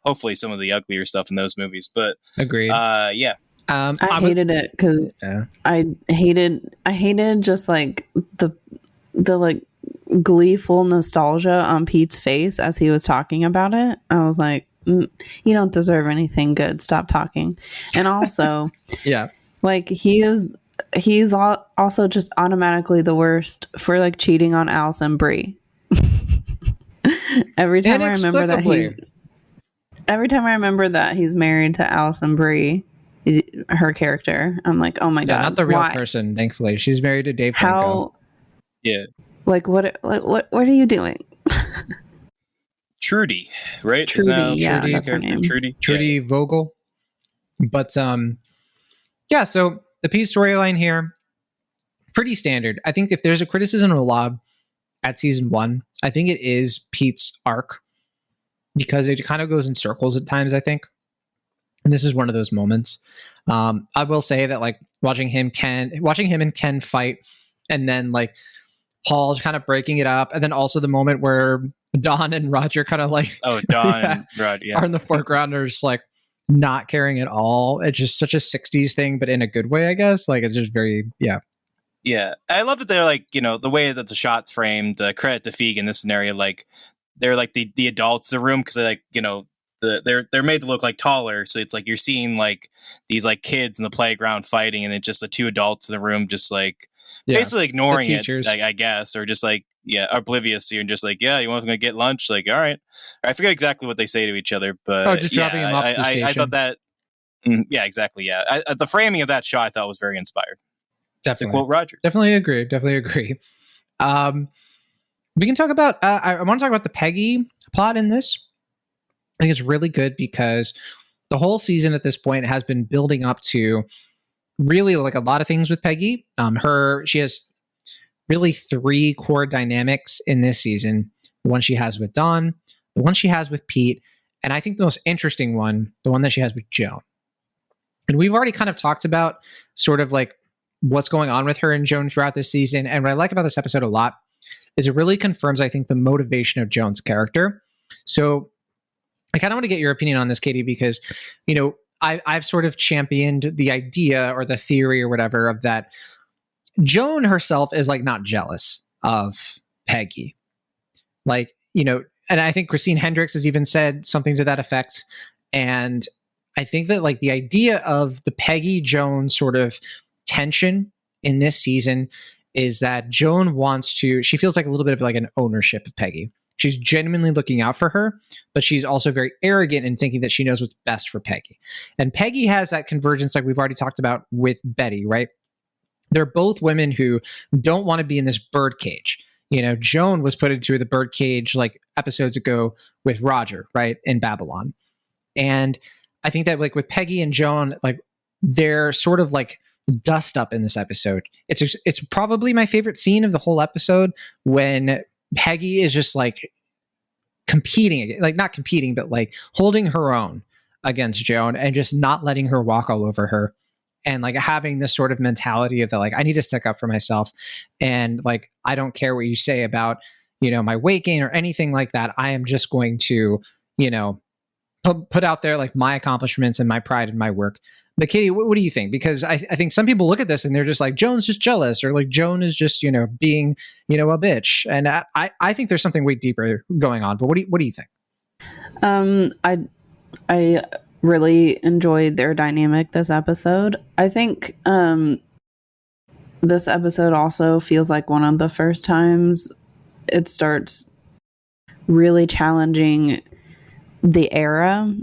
hopefully some of the uglier stuff in those movies. But
agreed.
Yeah.
I hated it because I hated just like the like gleeful nostalgia on Pete's face as he was talking about it. I was like, you don't deserve anything good. Stop talking. And also, like he's also just automatically the worst for like cheating on Alison Brie. Every time I remember that he's married to Alison Brie, her character, I'm like, oh my god,
not the real person. Thankfully, she's married to Dave Franco.
Yeah.
Like what are you doing?
Trudy, right?
Trudy, that's her name.
Trudy Vogel. But so the Pete storyline here, pretty standard. I think if there's a criticism of Lob at season 1, I think it is Pete's arc, because it kind of goes in circles at times, I think. And this is one of those moments. I will say that like watching him and Ken fight, and then like Paul kind of breaking it up, and then also the moment where Don and Roger kind of like
Don and Rod,
are in the foreground, are just like not caring at all. It's just such a 60s thing, but in a good way, I guess. Like it's just very
Yeah, I love that they're like, the way that the shot's framed. Credit to Feig in this scenario, like they're like the adults in the room, because they're like, they're made to look like taller, so it's like you're seeing like these like kids in the playground fighting, and then just the two adults in the room just like basically ignoring it, I guess, or just like oblivious. So you're just like, you want to get lunch? Like, all right. I forget exactly what they say to each other, but
just dropping him off at the station.
I thought that, exactly, the framing of that shot I thought was very inspired.
Definitely.
To quote Roger.
Definitely agree. We can talk about, I want to talk about the Peggy plot in this. I think it's really good because the whole season at this point has been building up to really like a lot of things with Peggy. She has really 3 core dynamics in this season. The one she has with Don, the one she has with Pete, and I think the most interesting one, the one that she has with Joan. And we've already kind of talked about sort of like what's going on with her and Joan throughout this season. And what I like about this episode a lot is it really confirms, I think, the motivation of Joan's character. So I kind of want to get your opinion on this, Katie, because, I've sort of championed the idea or the theory or whatever of that Joan herself is like not jealous of Peggy. Like, and I think Christina Hendricks has even said something to that effect. And I think that like the idea of the Peggy Joan sort of tension in this season is that Joan she feels like a little bit of like an ownership of Peggy. She's genuinely looking out for her, but she's also very arrogant in thinking that she knows what's best for Peggy. And Peggy has that convergence like we've already talked about with Betty, right? They're both women who don't want to be in this birdcage. Joan was put into the birdcage like episodes ago with Roger, right, in Babylon. And I think that like with Peggy and Joan, like they're sort of like dust up in this episode. It's probably my favorite scene of the whole episode when Peggy is just like competing, like not competing, but like holding her own against Joan and just not letting her walk all over her, and like having this sort of mentality of that, like, I need to stick up for myself, and like I don't care what you say about my weight gain or anything like that. I am just going to put out there like my accomplishments and my pride in my work. But Katie, what do you think? Because I think some people look at this and they're just like, Joan's just jealous, or like Joan is just, being, a bitch. And I think there's something way deeper going on. But what do you think?
I really enjoyed their dynamic this episode. I think this episode also feels like one of the first times it starts really challenging the era.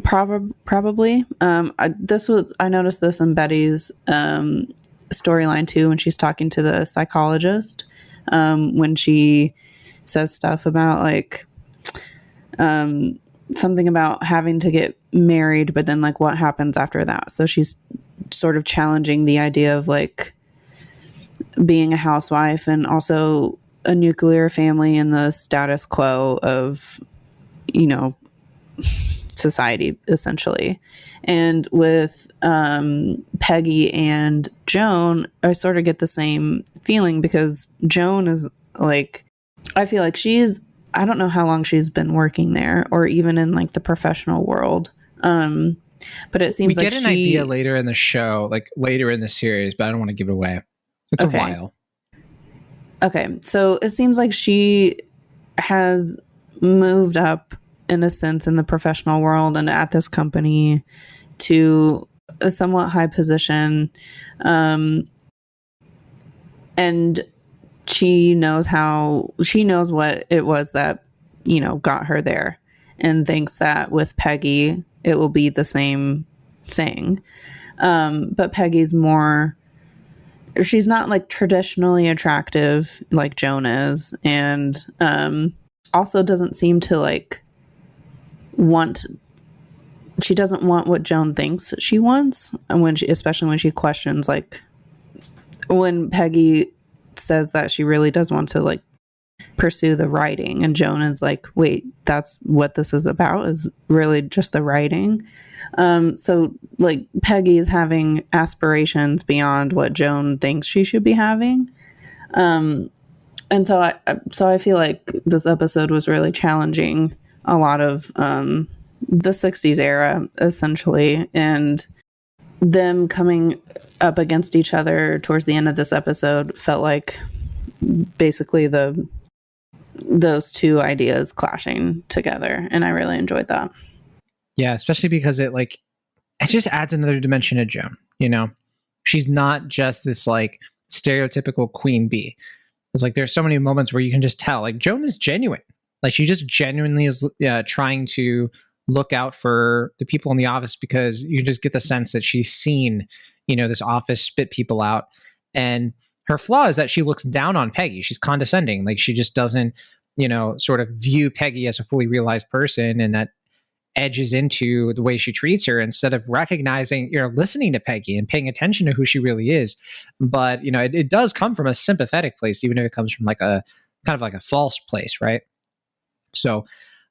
Probably. I noticed this in Betty's storyline too, when she's talking to the psychologist, when she says stuff about like something about having to get married, but then like what happens after that. So she's sort of challenging the idea of like being a housewife, and also a nuclear family and the status quo of, you know, society, essentially. And with Peggy and Joan, I sort of get the same feeling, because Joan is like, I feel like I don't know how long she's been working there, or even in like the professional world. But it seems
we get an idea later in the show, like later in the series, but I don't want to give it away. It's
okay.
A while. Okay,
so it seems like she has moved up, in a sense, in the professional world and at this company to a somewhat high position. And she knows what it was that, you know, got her there, and thinks that with Peggy, it will be the same thing. But Peggy's she's not like traditionally attractive like Joan is, and also doesn't seem to like she doesn't want what Joan thinks she wants, and especially when she questions, like when Peggy says that she really does want to like pursue the writing, and Joan is like, wait, that's what this is about, is really just the writing. So like Peggy is having aspirations beyond what Joan thinks she should be having. And so I feel like this episode was really challenging a lot of the 60s era, essentially, and them coming up against each other towards the end of this episode felt like basically those two ideas clashing together, and I really enjoyed that.
Yeah, especially because it just adds another dimension to Joan. You know, she's not just this like stereotypical queen bee. It's like there's so many moments where you can just tell like Joan is genuine. Like she just genuinely is trying to look out for the people in the office, because you just get the sense that she's seen, you know, this office spit people out. And her flaw is that she looks down on Peggy. She's condescending. Like she just doesn't, you know, sort of view Peggy as a fully realized person, and that edges into the way she treats her instead of recognizing, you know, listening to Peggy and paying attention to who she really is. But, you know, it does come from a sympathetic place, even if it comes from like a kind of like a false place, right? So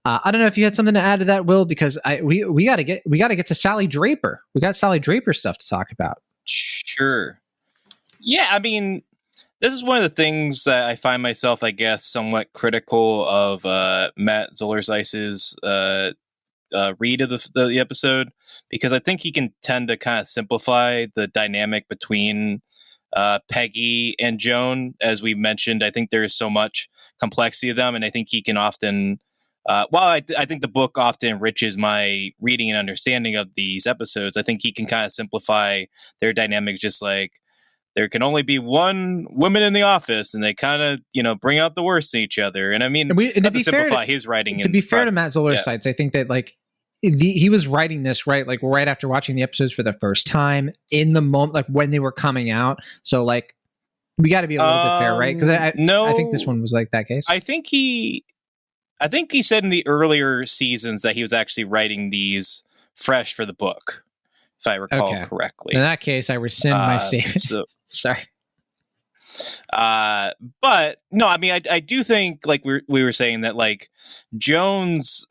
I don't know if you had something to add to that, Will, because we got to get to Sally Draper. We got Sally Draper stuff to talk about.
Sure. Yeah, I mean, this is one of the things that I find myself, I guess, somewhat critical of Matt Zollerzeis's read of the episode, because I think he can tend to kind of simplify the dynamic between Peggy and Joan. As we mentioned, I think there is so much complexity of them, and I think he can often I think the book often enriches my reading and understanding of these episodes. I think he can kind of simplify their dynamics, just like there can only be one woman in the office, and they kind of, you know, bring out the worst in each other. And I mean, not to simplify his writing.
To be fair to Matt Zollerzeis, I think that like he was writing this right after watching the episodes for the first time, in the moment, like when they were coming out. So like we got to be a little bit fair, right? Because I think this one was like that case.
I think he said in the earlier seasons that he was actually writing these fresh for the book, if I recall correctly.
In that case, I rescind my statement. Sorry.
But no, I mean, I do think, like we were saying, that like Joan's,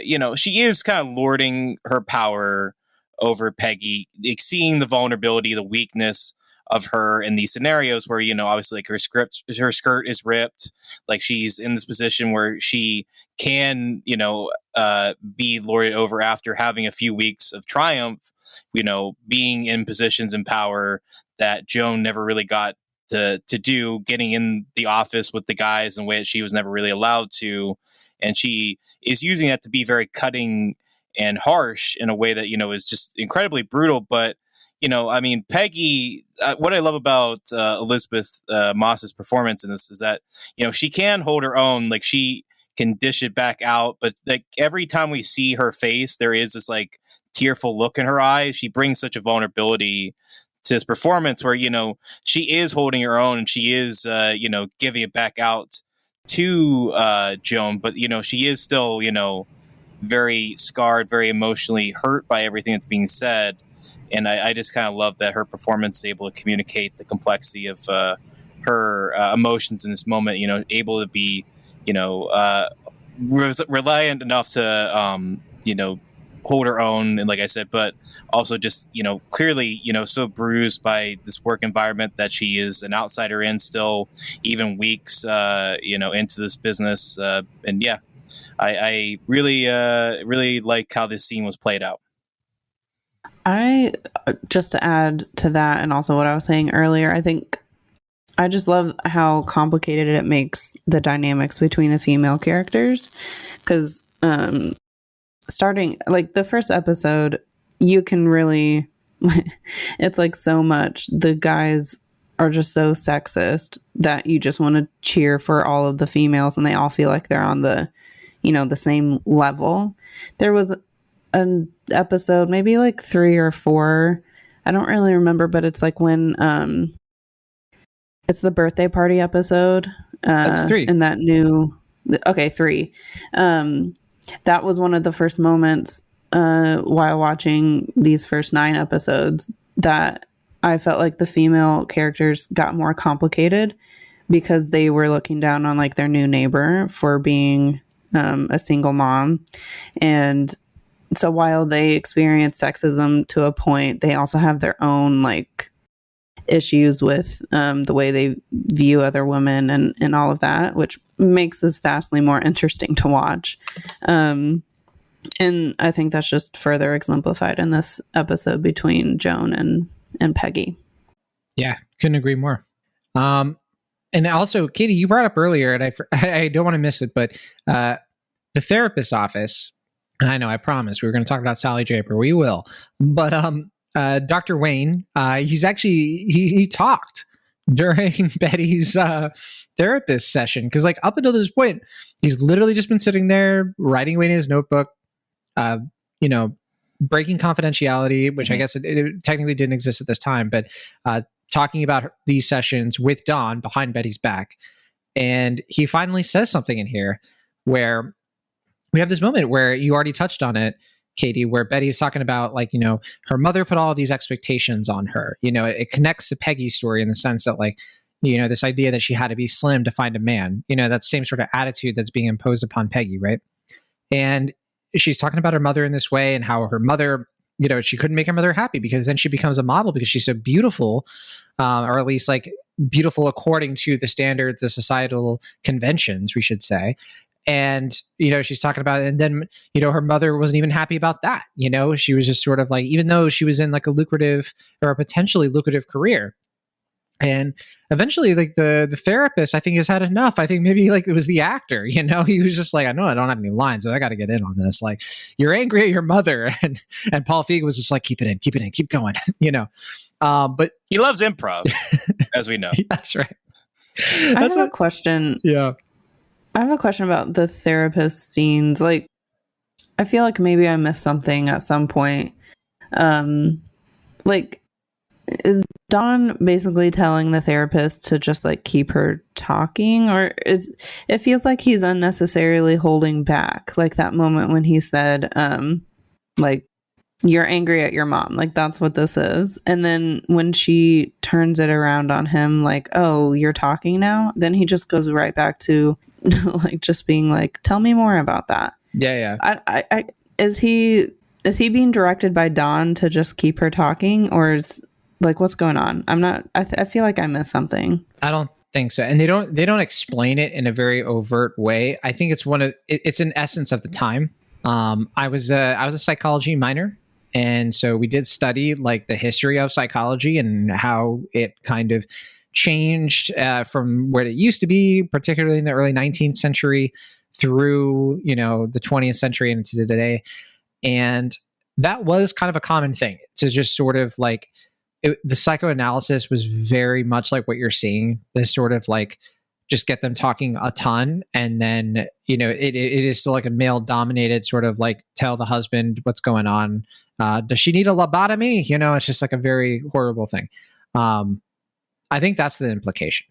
you know, she is kind of lording her power over Peggy, like, seeing the vulnerability, the weakness of her in these scenarios where, you know, obviously like her skirt is ripped, like she's in this position where she can, you know, be lorded over after having a few weeks of triumph, you know, being in positions in power that Joan never really got to do, getting in the office with the guys in a way that she was never really allowed to. And she is using that to be very cutting and harsh in a way that, you know, is just incredibly brutal. But, you know, I mean, Peggy, what I love about Elisabeth Moss's performance in this is that, you know, she can hold her own, like she can dish it back out. But like every time we see her face, there is this like tearful look in her eyes. She brings such a vulnerability to this performance where, you know, she is holding her own, and she is, you know, giving it back out to Joan. But, you know, she is still, you know, very scarred, very emotionally hurt by everything that's being said. And I just kind of love that her performance is able to communicate the complexity of her emotions in this moment, able to be, reliant enough to, hold her own. And like I said, but also just, clearly, so bruised by this work environment that she is an outsider in still, even weeks, into this business. And yeah, I really, really like how this scene was played out.
Just to add to that, and also what I was saying earlier, I think I just love how complicated it makes the dynamics between the female characters. Because starting, like, the first episode, you can really, it's like so much. The guys are just so sexist that you just want to cheer for all of the females, and they all feel like they're on the, the same level. There was an episode, maybe like 3 or 4, I don't really remember, but it's like when it's the birthday party episode.
That's 3.
And that new 3. That was one of the first moments while watching these first 9 episodes that I felt like the female characters got more complicated because they were looking down on like their new neighbor for being a single mom. And so while they experience sexism to a point, they also have their own like issues with the way they view other women and all of that, which makes this vastly more interesting to watch. And I think that's just further exemplified in this episode between Joan and Peggy.
Yeah, couldn't agree more. And also, Katie, you brought up earlier, and I don't want to miss it, but the therapist's office. And I know, I promised we were going to talk about Sally Draper. We will. But Dr. Wayne, he's actually, he talked during Betty's therapist session. Because like up until this point, he's literally just been sitting there writing away in his notebook, breaking confidentiality, which I guess it technically didn't exist at this time, but talking about these sessions with Dawn behind Betty's back. And he finally says something in here where we have this moment where you already touched on it, Katie, where Betty is talking about like, her mother put all of these expectations on her. It connects to Peggy's story in the sense that like, this idea that she had to be slim to find a man, that same sort of attitude that's being imposed upon Peggy, right? And she's talking about her mother in this way and how her mother, she couldn't make her mother happy because then she becomes a model because she's so beautiful, or at least like beautiful according to the standards, the societal conventions, we should say. And, she's talking about it. And then, her mother wasn't even happy about that. She was just sort of like, even though she was in like a lucrative or a potentially lucrative career. And eventually, like the therapist, I think, has had enough. I think maybe like it was the actor, he was just like, I know I don't have any lines, but I got to get in on this. Like, you're angry at your mother. And Paul Feig was just like, keep it in, keep going, But
he loves improv, as we know.
That's right.
I have a question.
Yeah.
I have a question about the therapist scenes. Like, I feel like maybe I missed something at some point. Like, is Dawn basically telling the therapist to just like keep her talking, or it feels like he's unnecessarily holding back? Like that moment when he said, like, you're angry at your mom, like that's what this is. And then when she turns it around on him, like, oh, you're talking now, then he just goes right back to like just being like, tell me more about that.
Yeah.
I is he being directed by Dawn to just keep her talking, or is like what's going on? I feel like I missed something.
I don't think so. And they don't explain it in a very overt way. I think it's it's an essence of the time. I was a psychology minor. And so we did study like the history of psychology and how it kind of changed from where it used to be, particularly in the early 19th century through, the 20th century and into today. And that was kind of a common thing to just sort of like, the psychoanalysis was very much like what you're seeing, this sort of like, just get them talking a ton. And then, it is still like a male dominated sort of like tell the husband what's going on. Does she need a lobotomy? It's just like a very horrible thing. I think that's the implication,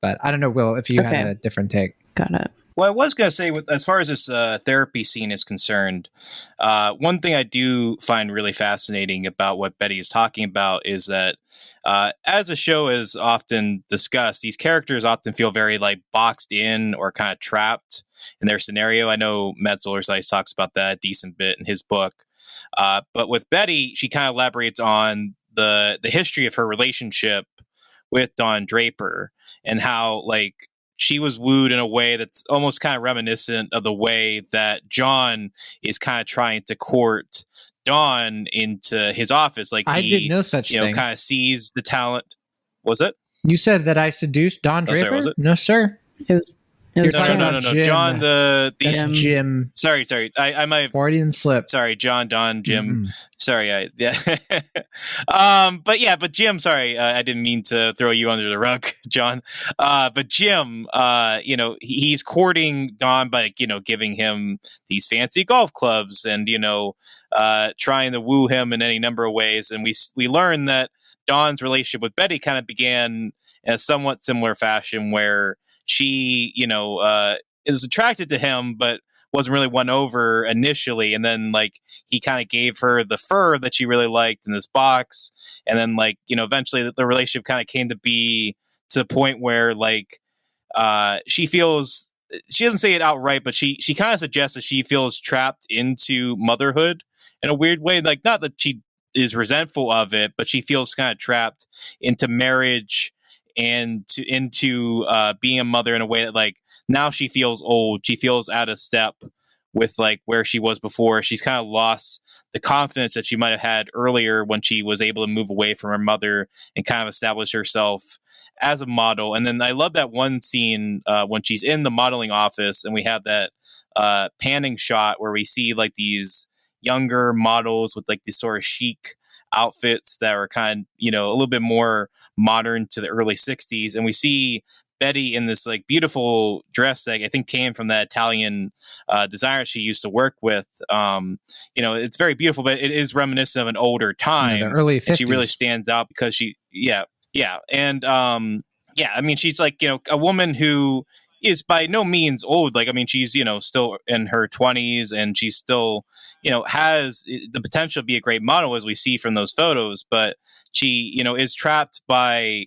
but I don't know, Will, if you had a different take.
Got it.
Well, I was going to say, as far as this therapy scene is concerned, one thing I do find really fascinating about what Betty is talking about is that as the show is often discussed, these characters often feel very like boxed in or kind of trapped in their scenario. I know Matt Zoller-Seitz talks about that a decent bit in his book. But with Betty, she kind of elaborates on the history of her relationship with Don Draper and how like she was wooed in a way that's almost kind of reminiscent of the way that Jon is kind of trying to court Dawn into his office. Like
I did no such thing.
Kind of sees the talent. Was it?
You said that I seduced Don Draper?
Sorry, was it?
No, sir.
It was
No. Jon, the
Jim.
Sorry. I might have
Freudian slip.
Sorry, Jon, Don, Jim.
Mm-hmm.
Sorry, but Jim. Sorry, I didn't mean to throw you under the rug, Jon. But Jim, he's courting Don by giving him these fancy golf clubs and trying to woo him in any number of ways. And we learn that Don's relationship with Betty kind of began in a somewhat similar fashion, where she, is attracted to him, but wasn't really won over initially. And then he kind of gave her the fur that she really liked in this box. And then eventually the relationship kind of came to be to the point where she feels, she doesn't say it outright, but she kind of suggests that she feels trapped into motherhood in a weird way. Like, not that she is resentful of it, but she feels kind of trapped into marriage and into being a mother in a way that now she feels old. She feels out of step with where she was before. She's kind of lost the confidence that she might have had earlier when she was able to move away from her mother and kind of establish herself as a model. And then I love that one scene when she's in the modeling office and we have that panning shot where we see these younger models with these sort of chic outfits that are kind of, a little bit more modern to the early 60s. And we see Betty in this beautiful dress that I think came from that Italian designer she used to work with. It's very beautiful, but it is reminiscent of an older time.
The early 50s.
And she really stands out because she, And I mean, she's a woman who is by no means old. She's, still in her 20s and she's still, has the potential to be a great model as we see from those photos. But she, is trapped by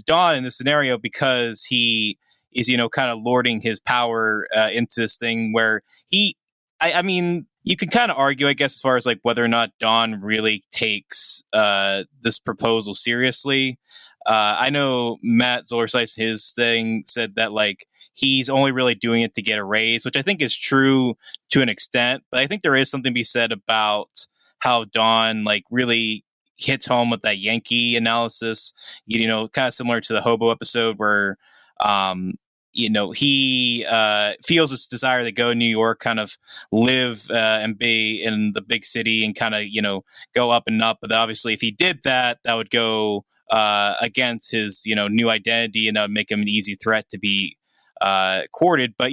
Don in this scenario because he is, kind of lording his power into this thing where I mean, you can kind of argue, I guess, as far as whether or not Don really takes this proposal seriously. I know Matt Zoller-Seitz, his thing said that he's only really doing it to get a raise, which I think is true to an extent. But I think there is something to be said about how Don really hits home with that Yankee analysis, kind of similar to the Hobo episode where, he feels this desire to go to New York, kind of live and be in the big city and kind of, go up and up. But obviously if he did that, that would go against his, new identity, and that would make him an easy threat to be courted. But,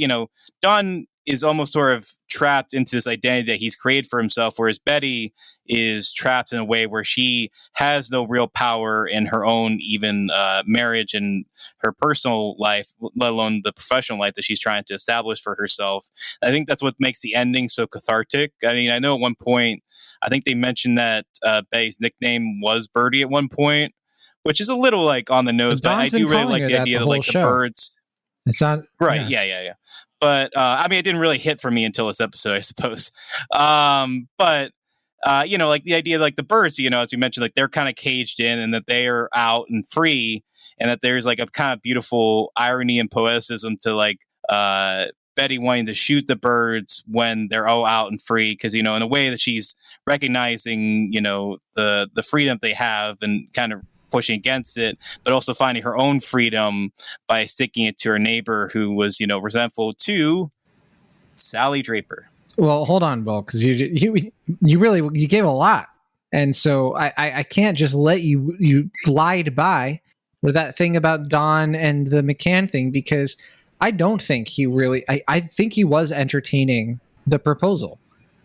Don is almost sort of trapped into this identity that he's created for himself, whereas Betty is trapped in a way where she has no real power in her own even marriage and her personal life, let alone the professional life that she's trying to establish for herself. I think that's what makes the ending so cathartic. I mean, I know at one point, I think they mentioned that Betty's nickname was Birdie at one point, which is a little on the nose, but I do really like the idea that the birds.
It's not
right. Yeah. But I mean, it didn't really hit for me until this episode, I suppose. But the idea the birds, as you mentioned, they're kind of caged in and that they are out and free, and that there's a kind of beautiful irony and poeticism to Betty wanting to shoot the birds when they're all out and free, because in a way that she's recognizing the freedom they have and kind of pushing against it, but also finding her own freedom by sticking it to her neighbor who was, resentful to Sally Draper.
Well, hold on, Bill, because you gave a lot, and so I can't just let you glide by with that thing about Don and the McCann thing, because I don't think he really. I think he was entertaining the proposal.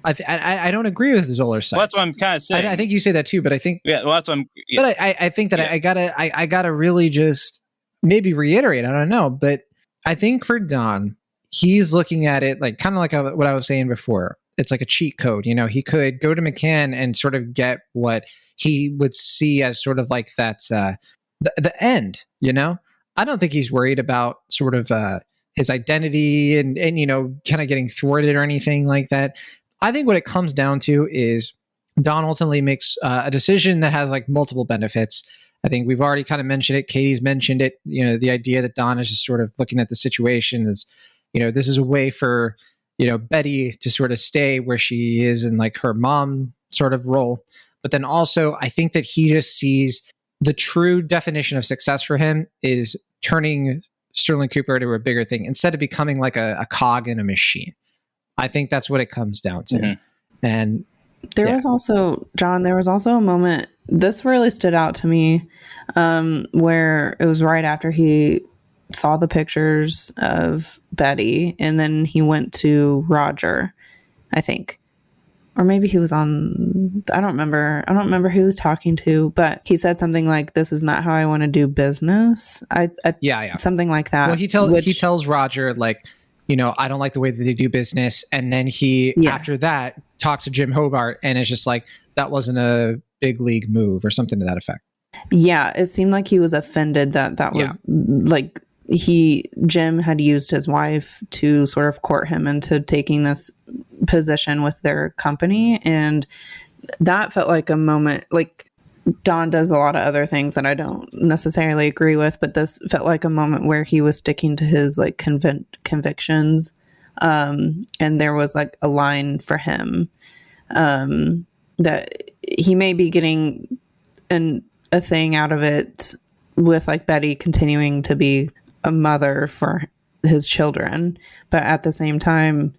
I don't agree with Zoller-Seitz.
Well, that's what I'm kind of saying.
I think you say that too, but I think
well, that's what I'm. Yeah.
But I think that I gotta really just maybe reiterate. I don't know, but I think for Don, he's looking at it like kind of like what I was saying before. It's like a cheat code. He could go to McCann and sort of get what he would see as sort of like that's the end. I don't think he's worried about sort of his identity and kind of getting thwarted or anything like that. I think what it comes down to is Don ultimately makes a decision that has like multiple benefits. I think we've already kind of mentioned it. Katie's mentioned it. The idea that Don is just sort of looking at the situation as, this is a way for, Betty to sort of stay where she is in like her mom sort of role. But then also, I think that he just sees the true definition of success for him is turning Sterling Cooper into a bigger thing instead of becoming like a cog in a machine. I think that's what it comes down to. Mm-hmm. And
there was also, John, a moment, this really stood out to me, where it was right after he saw the pictures of Betty and then he went to Roger, I think. Or maybe he was on, I don't remember who he was talking to, but he said something like, "This is not how I want to do business." Yeah. Something like that.
Well, he tells Roger, like, I don't like the way that they do business. And then after that, talks to Jim Hobart and it's just like, that wasn't a big league move or something to that effect.
Yeah, it seemed like he was offended that was like Jim had used his wife to sort of court him into taking this position with their company. And that felt like a moment, like Don does a lot of other things that I don't necessarily agree with, but this felt like a moment where he was sticking to his like convictions. And there was like a line for him that he may be getting a thing out of it with like Betty continuing to be a mother for his children. But at the same time,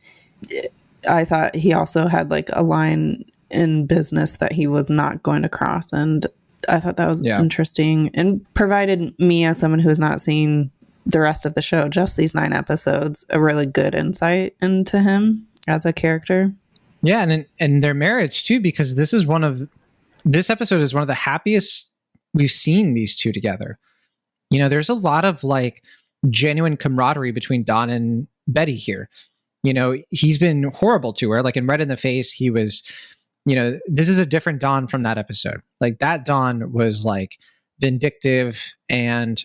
I thought he also had like a line in business that he was not going to cross. And I thought that was interesting and provided me, as someone who has not seen the rest of the show, just these 9 episodes, a really good insight into him as a character.
Yeah. And their marriage too, because this episode is one of the happiest we've seen these two together. There's a lot of like genuine camaraderie between Don and Betty here. He's been horrible to her. Like in Red in the Face, he was, this is a different Don from that episode. Like that Don was like vindictive and,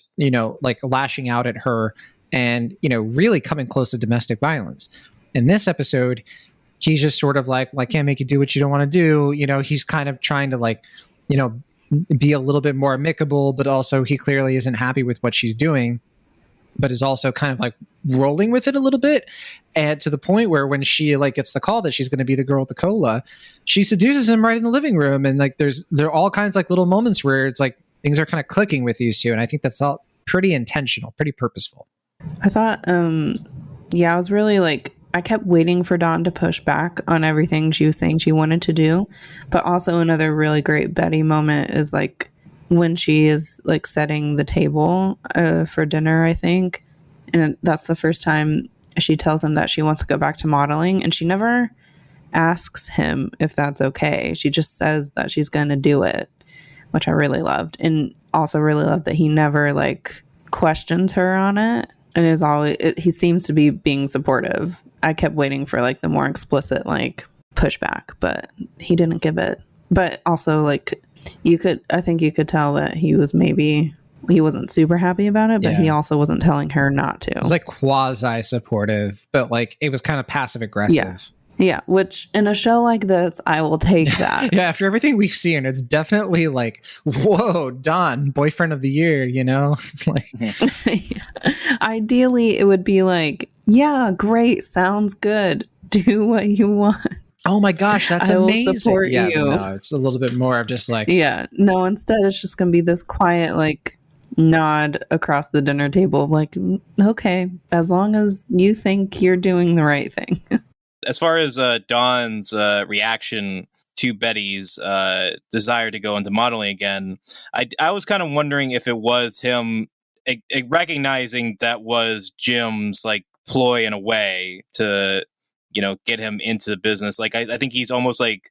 like lashing out at her and, really coming close to domestic violence. In this episode, he's just sort of like, well, I can't make you do what you don't want to do. He's kind of trying to like, be a little bit more amicable, but also he clearly isn't happy with what she's doing, but is also kind of like rolling with it a little bit. And to the point where when she like gets the call that she's going to be the girl with the cola, she seduces him right in the living room. And like, there are all kinds of like little moments where it's like things are kind of clicking with these two. And I think that's all pretty intentional, pretty purposeful.
I thought, I was really like, I kept waiting for Dawn to push back on everything she was saying she wanted to do. But also another really great Betty moment is like when she is like setting the table for dinner, I think. And that's the first time she tells him that she wants to go back to modeling. And she never asks him if that's okay. She just says that she's going to do it, which I really loved. And also really loved that he never like questions her on it. And is always, he seems to be being supportive. I kept waiting for like the more explicit like pushback, but he didn't give it. But also like I think you could tell that he wasn't super happy about it, but he also wasn't telling her not to.
It was like quasi supportive, but like it was kind of passive aggressive.
Yeah, which in a show like this, I will take that.
Yeah, after everything we've seen, it's definitely like, whoa, Don, boyfriend of the year, like.
Ideally, it would be like, yeah, great, sounds good. Do what you want.
Oh my gosh, that's amazing.
I will support you.
No, it's a little bit more of just like.
Yeah, no, instead it's just going to be this quiet, like, nod across the dinner table of like, okay, as long as you think you're doing the right thing.
As far as Dawn's reaction to Betty's desire to go into modeling again, I was kind of wondering if it was him recognizing that was Jim's like ploy in a way to, get him into the business. Like, I think he's almost like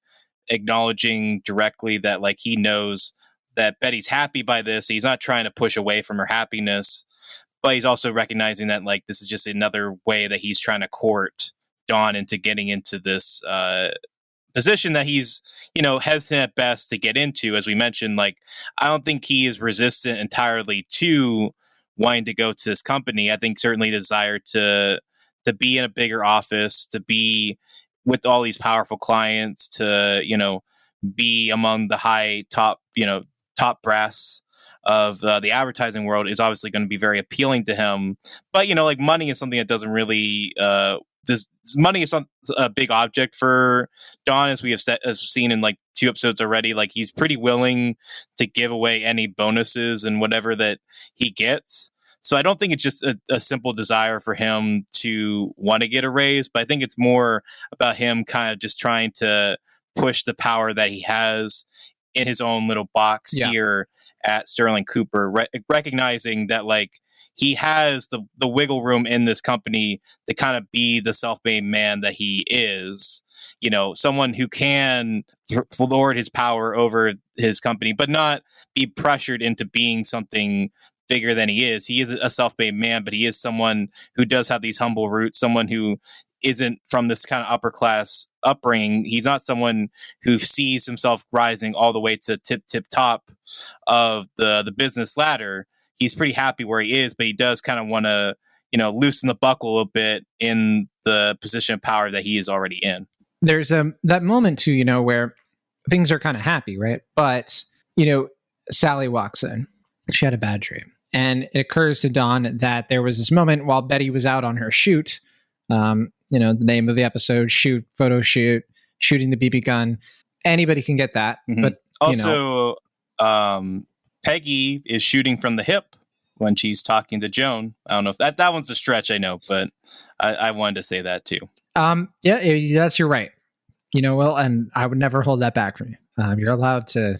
acknowledging directly that like he knows that Betty's happy by this. He's not trying to push away from her happiness, but he's also recognizing that like this is just another way that he's trying to court Dawn into getting into this position that he's, hesitant at best to get into. As we mentioned, like, I don't think he is resistant entirely to wanting to go to this company. I think certainly the desire to be in a bigger office, to be with all these powerful clients, to, be among the high top brass of the advertising world is obviously going to be very appealing to him. But, like, money is something that doesn't really, money is a big object for Dawn, as we have seen in like 2 episodes already. Like, he's pretty willing to give away any bonuses and whatever that he gets. So I don't think it's just a simple desire for him to want to get a raise, but I think it's more about him kind of just trying to push the power that he has in his own little box here at Sterling Cooper, recognizing that like he has the wiggle room in this company to kind of be the self-made man that he is, someone who can lord his power over his company, but not be pressured into being something bigger than he is. He is a self-made man, but he is someone who does have these humble roots, someone who isn't from this kind of upper class upbringing. He's not someone who sees himself rising all the way to tip top of the business ladder. He's pretty happy where he is, but he does kind of want to, loosen the buckle a bit in the position of power that he is already in.
There's that moment too, where things are kind of happy, right? But, Sally walks in. She had a bad dream. And it occurs to Dawn that there was this moment while Betty was out on her shoot, the name of the episode, photo shoot, shooting the BB gun. Anybody can get that. Mm-hmm. But
also, Peggy is shooting from the hip when she's talking to Joan. I don't know if that one's a stretch, I know, but I wanted to say that too.
You're right. And I would never hold that back from you. You're allowed to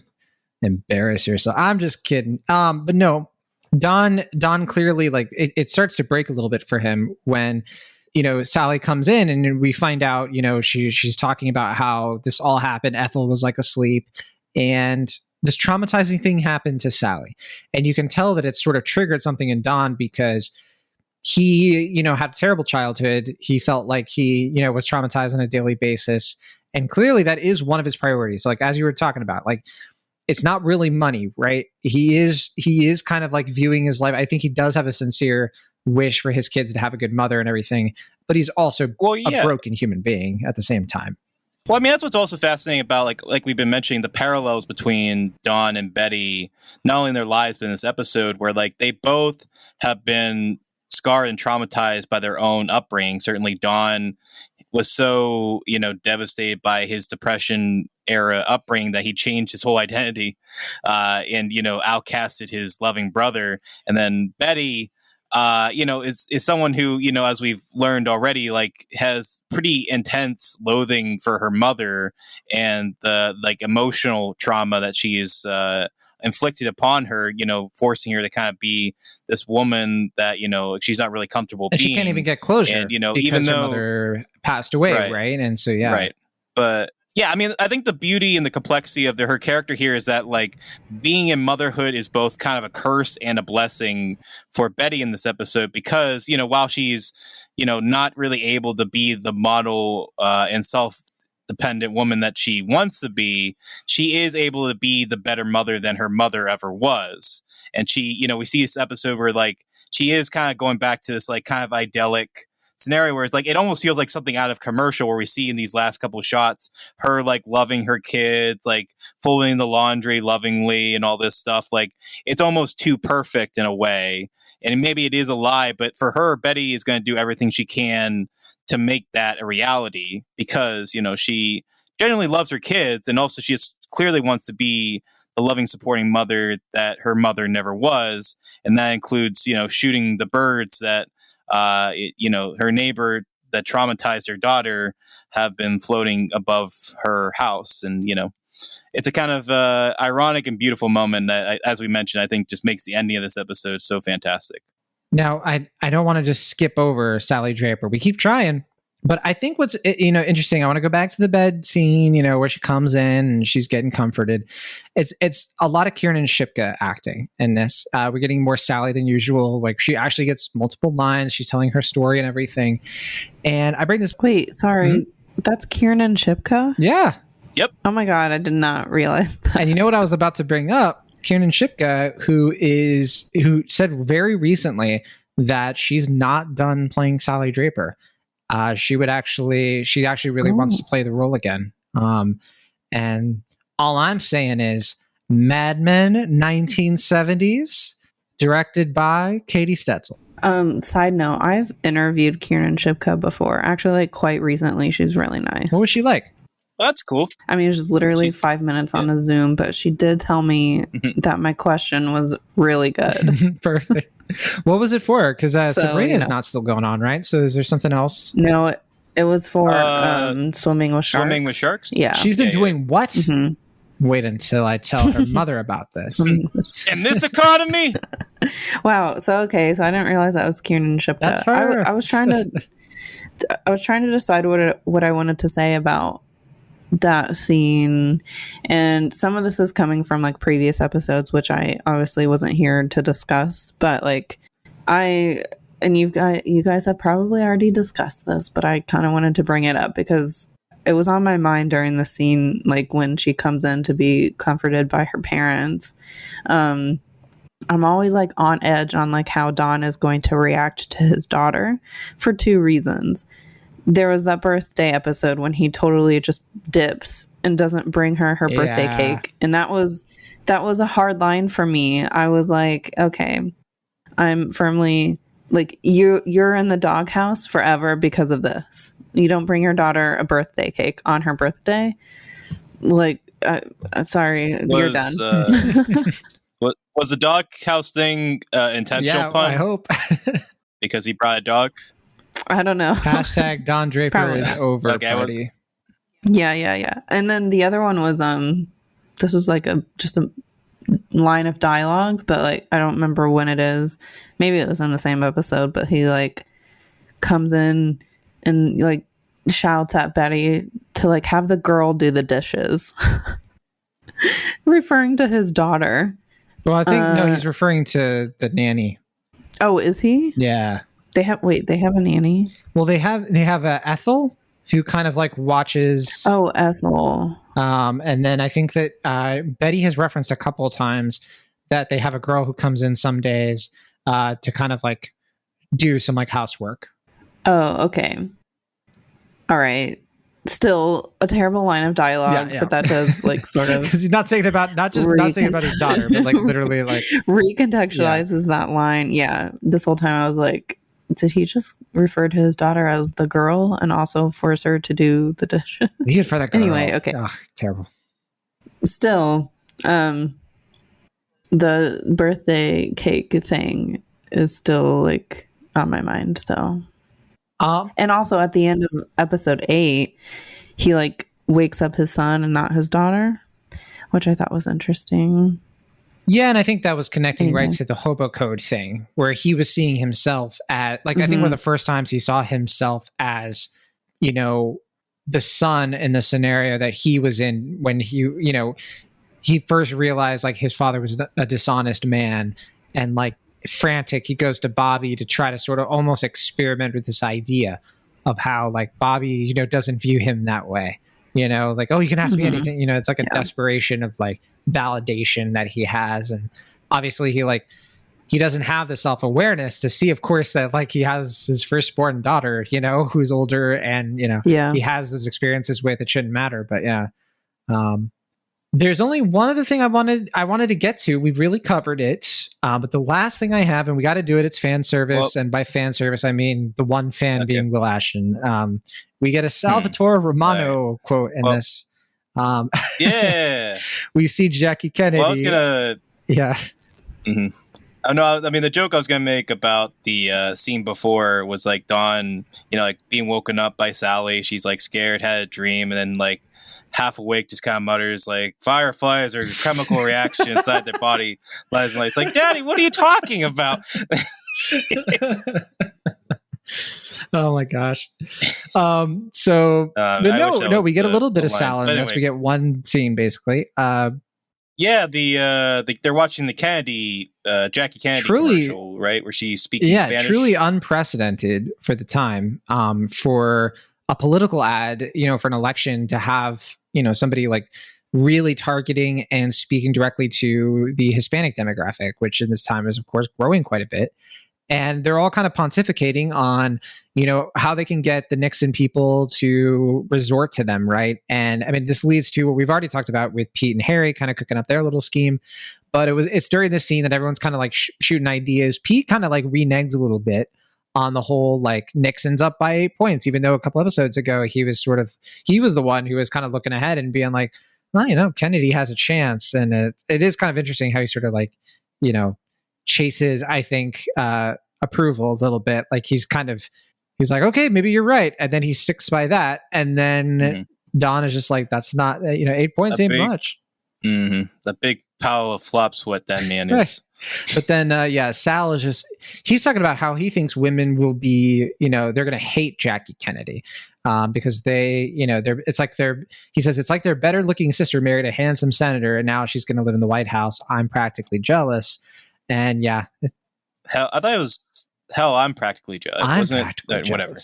embarrass yourself. I'm just kidding. But no, Don clearly, like, it starts to break a little bit for him when, Sally comes in and we find out, she's talking about how this all happened. Ethel was like asleep and this traumatizing thing happened to Sally. And you can tell that it sort of triggered something in Don because he, had a terrible childhood. He felt like he, was traumatized on a daily basis. And clearly that is one of his priorities. Like, as you were talking about, like, it's not really money, right? He is kind of like viewing his life. I think he does have a sincere wish for his kids to have a good mother and everything, but he's also a broken human being at the same time.
Well, I mean, that's what's also fascinating about, like we've been mentioning, the parallels between Dawn and Betty, not only in their lives, but in this episode, where like they both have been scarred and traumatized by their own upbringing. Certainly Dawn was so, devastated by his depression era upbringing that he changed his whole identity and, outcasted his loving brother. And then Betty, is someone who, as we've learned already, like has pretty intense loathing for her mother and the like emotional trauma that she is inflicted upon her, forcing her to kind of be this woman that, she's not really comfortable
and
being.
She can't even get closure.
And,
because
even though
her mother passed away, right? And so, yeah.
Right. But yeah, I mean, I think the beauty and the complexity of her character here is that, like, being in motherhood is both kind of a curse and a blessing for Betty in this episode because, while she's, not really able to be the model and self-dependent woman that she wants to be, she is able to be the better mother than her mother ever was. And she, we see this episode where, like, she is kind of going back to this, like, kind of idyllic scenario where it's like it almost feels like something out of commercial where we see in these last couple of shots her like loving her kids, like folding the laundry lovingly and all this stuff. Like it's almost too perfect in a way, and maybe it is a lie, but for her, Betty is going to do everything she can to make that a reality because she genuinely loves her kids, and also she clearly wants to be the loving, supporting mother that her mother never was, and that includes shooting the birds that her neighbor that traumatized her daughter have been floating above her house. And, it's a kind of ironic and beautiful moment that, as we mentioned, I think just makes the ending of this episode so fantastic.
Now, I don't want to just skip over Sally Draper. We keep trying. But I think what's interesting, I want to go back to the bed scene, where she comes in and she's getting comforted. It's a lot of Kiernan Shipka acting in this. We're getting more Sally than usual. Like, she actually gets multiple lines. She's telling her story and everything. And I bring this.
Wait, sorry, that's Kiernan Shipka?
Yeah.
Yep.
Oh my God, I did not realize that.
And you know what I was about to bring up? Kiernan Shipka, who said very recently that she's not done playing Sally Draper. She actually really wants to play the role again. And all I'm saying is Mad Men 1970s, directed by Katie Stetzel.
Side note, I've interviewed Kiernan Shipka before. Actually, like, quite recently. She's really nice.
What was she like?
Well, that's cool.
I mean, it was literally 5 minutes on a Zoom, but she did tell me that my question was really good.
Perfect. What was it for? Because Sabrina's not still going on, right? So is there something else?
No, it was for swimming with sharks.
Swimming with sharks?
Yeah.
She's been doing what?
Mm-hmm.
Wait until I tell her mother about this.
In this economy?
Wow. So I didn't realize that was Kiernan Shipka.
That's her.
I was trying to decide what I wanted to say about that scene, and some of this is coming from like previous episodes, which I obviously wasn't here to discuss, but like you guys have probably already discussed this, but I kind of wanted to bring it up because it was on my mind during the scene, like when she comes in to be comforted by her parents. I'm always like on edge on like how Don is going to react to his daughter for two reasons. There was that birthday episode when he totally just dips and doesn't bring her birthday cake. And that was a hard line for me. I was like, okay, I'm firmly like, you're in the doghouse forever because of this. You don't bring your daughter a birthday cake on her birthday. Like, sorry, you're done.
Was the doghouse thing intentional pun?
I hope.
Because he brought a dog?
I don't know.
Hashtag Don Draper is over party.
Yeah. And then the other one was this is like just a line of dialogue, but like I don't remember when it is. Maybe it was in the same episode, but he like comes in and like shouts at Betty to like have the girl do the dishes. Referring to his daughter.
Well, I think no, he's referring to the nanny.
Oh, is he?
Yeah.
They have a nanny.
Well, they have Ethel, who kind of like watches.
Oh, Ethel.
And then I think that Betty has referenced a couple of times that they have a girl who comes in some days to kind of like do some like housework.
Oh, okay. All right. Still a terrible line of dialogue, but that does like sort of
because he's not saying about not saying about his daughter, but like literally like
recontextualizes that line. Yeah, this whole time I was like, did he just refer to his daughter as the girl and also force her to do the dishes?
He did for that girl.
Anyway, okay.
Oh, terrible.
Still, the birthday cake thing is still like on my mind though. And also at the end of episode 8, he like wakes up his son and not his daughter, which I thought was interesting.
Yeah, and I think that was connecting right to the hobo code thing, where he was seeing himself at, like, I think one of the first times he saw himself as, you know, the son in the scenario that he was in when he, you know, he first realized like his father was a dishonest man, and like frantic, he goes to Bobby to try to sort of almost experiment with this idea of how like Bobby, you know, doesn't view him that way. You know, like, oh, you can ask me anything. You know, it's like a desperation of like validation that he has. And obviously he doesn't have the self-awareness to see, of course, that like he has his firstborn daughter, you know, who's older and, you know, he has those experiences with, it shouldn't matter. But there's only one other thing I wanted to get to. We've really covered it. But the last thing I have, and we got to do it, it's fan service. And by fan service, I mean the one fan being Will Ashton. We get a Salvatore Romano quote in this. We see Jackie Kennedy.
Well, I was gonna.
Yeah.
Mm-hmm. Oh no! I mean, the joke I was gonna make about the scene before was like Dawn, you know, like being woken up by Sally. She's like scared, had a dream, and then like half awake, just kind of mutters like fireflies or chemical reaction inside their body. It's like, Daddy, what are you talking about?
Oh my gosh. No, we get a little bit of Sal in this. Anyway. We get one scene basically.
They're watching the Kennedy, Jackie Kennedy commercial, right, where she's speaking Spanish.
Truly unprecedented for the time, for a political ad, for an election to have, somebody like really targeting and speaking directly to the Hispanic demographic, which in this time is of course growing quite a bit. And they're all kind of pontificating on, how they can get the Nixon people to resort to them, right? And I mean, this leads to what we've already talked about with Pete and Harry kind of cooking up their little scheme. But it's during this scene that everyone's kind of like shooting ideas. Pete kind of like reneged a little bit on the whole, like, Nixon's up by 8 points, even though a couple episodes ago he was the one who was kind of looking ahead and being like, well, Kennedy has a chance. And it is kind of interesting how he sort of like, chases, I think, approval a little bit. Like he's like, okay, maybe you're right. And then he sticks by that. And then Don is just like, that's not, 8 points ain't much.
The big pile of flops, what that man is.
But then, Sal is he's talking about how he thinks women will be, they're going to hate Jackie Kennedy. Because they, he says it's like their better looking sister married a handsome senator and now she's going to live in the White House. I'm practically jealous. And yeah.
Hell, I thought it was I'm practically jealous. Whatever.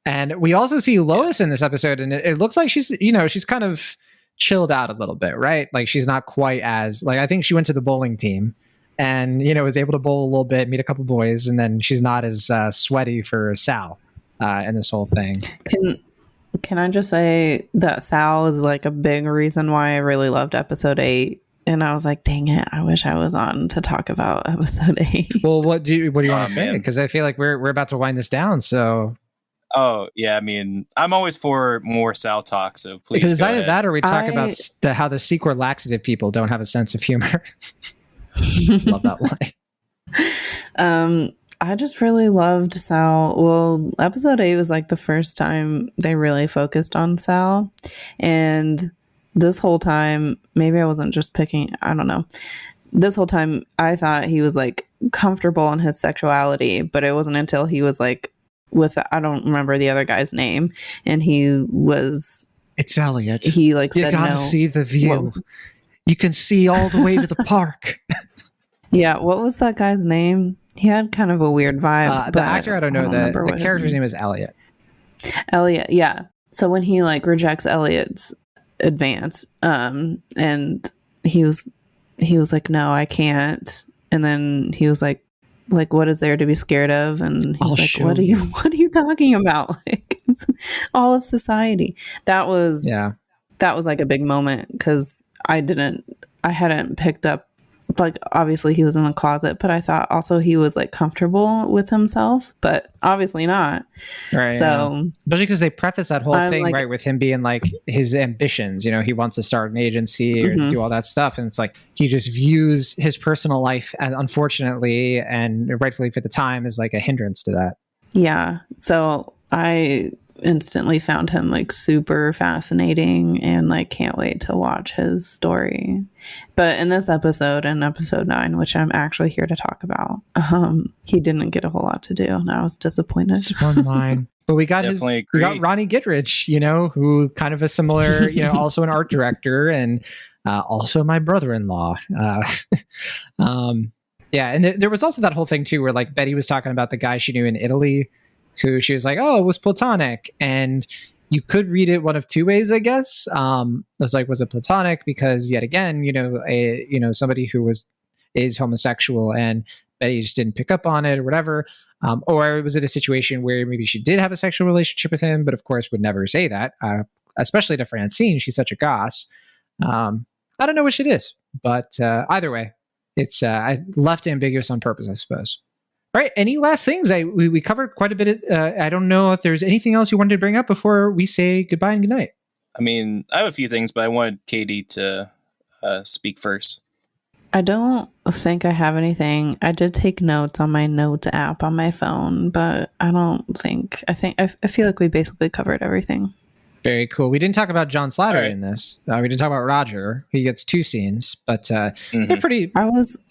And we also see Lois in this episode, and it looks like she's, she's kind of chilled out a little bit, right? Like she's not quite as, like, I think she went to the bowling team and, was able to bowl a little bit, meet a couple boys, and then she's not as sweaty for Sal in this whole thing.
Can I just say that Sal is like a big reason why I really loved episode 8. And I was like, dang it, I wish I was on to talk about episode 8.
Well, what do you want to say? Because I feel like we're about to wind this down. So,
oh yeah, I mean, I'm always for more Sal talk. So please,
because either that or we talk about how the secret laxative people don't have a sense of humor. Love that line.
I just really loved Sal. Well, episode 8 was like the first time they really focused on Sal, and this whole time, maybe I wasn't just picking, I don't know. This whole time, I thought he was like comfortable in his sexuality, but it wasn't until he was like I don't remember the other guy's name, and he was.
It's Elliot.
He like said,
"You gotta see the view. You can see all the way to the park."
Yeah, what was that guy's name? He had kind of a weird vibe.
The actor, I don't know. The character's name is Elliot.
Elliot, yeah. So when he like rejects Elliot's advance, and he was like, no, I can't. And then he was like, what is there to be scared of? And he's like, what are you talking about? Like, all of society. That was like a big moment because I hadn't picked up, like, obviously he was in the closet, but I thought also he was like comfortable with himself, but obviously not.
Right.
So,
especially because they preface that whole thing, like, right, with him being like his ambitions, he wants to start an agency or do all that stuff. And it's like, he just views his personal life, as, unfortunately, and rightfully for the time, as like a hindrance to that.
Yeah. So I instantly found him like super fascinating and like can't wait to watch his story. But in this episode, in episode 9, which I'm actually here to talk about, he didn't get a whole lot to do, and I was disappointed.
Just one line. But we got Ronnie Gittridge, who kind of a similar, also an art director and also my brother-in-law. Yeah, and there was also that whole thing too, where like Betty was talking about the guy she knew in Italy, who she was like, oh, it was platonic. And you could read it one of two ways, I guess. Was it platonic because, yet again, somebody who is homosexual and Betty just didn't pick up on it or whatever. Or was it a situation where maybe she did have a sexual relationship with him, but of course would never say that, especially to Francine. She's such a goss. I don't know which it is, but either way, it's I left ambiguous on purpose, I suppose. All right. Any last things? We covered quite a bit. I don't know if there's anything else you wanted to bring up before we say goodbye and goodnight.
I mean, I have a few things, but I wanted Katie to speak first.
I don't think I have anything. I did take notes on my notes app on my phone, but I feel like we basically covered everything.
Very cool. We didn't talk about John Slattery in this. We didn't talk about Roger. He gets 2 scenes, but they're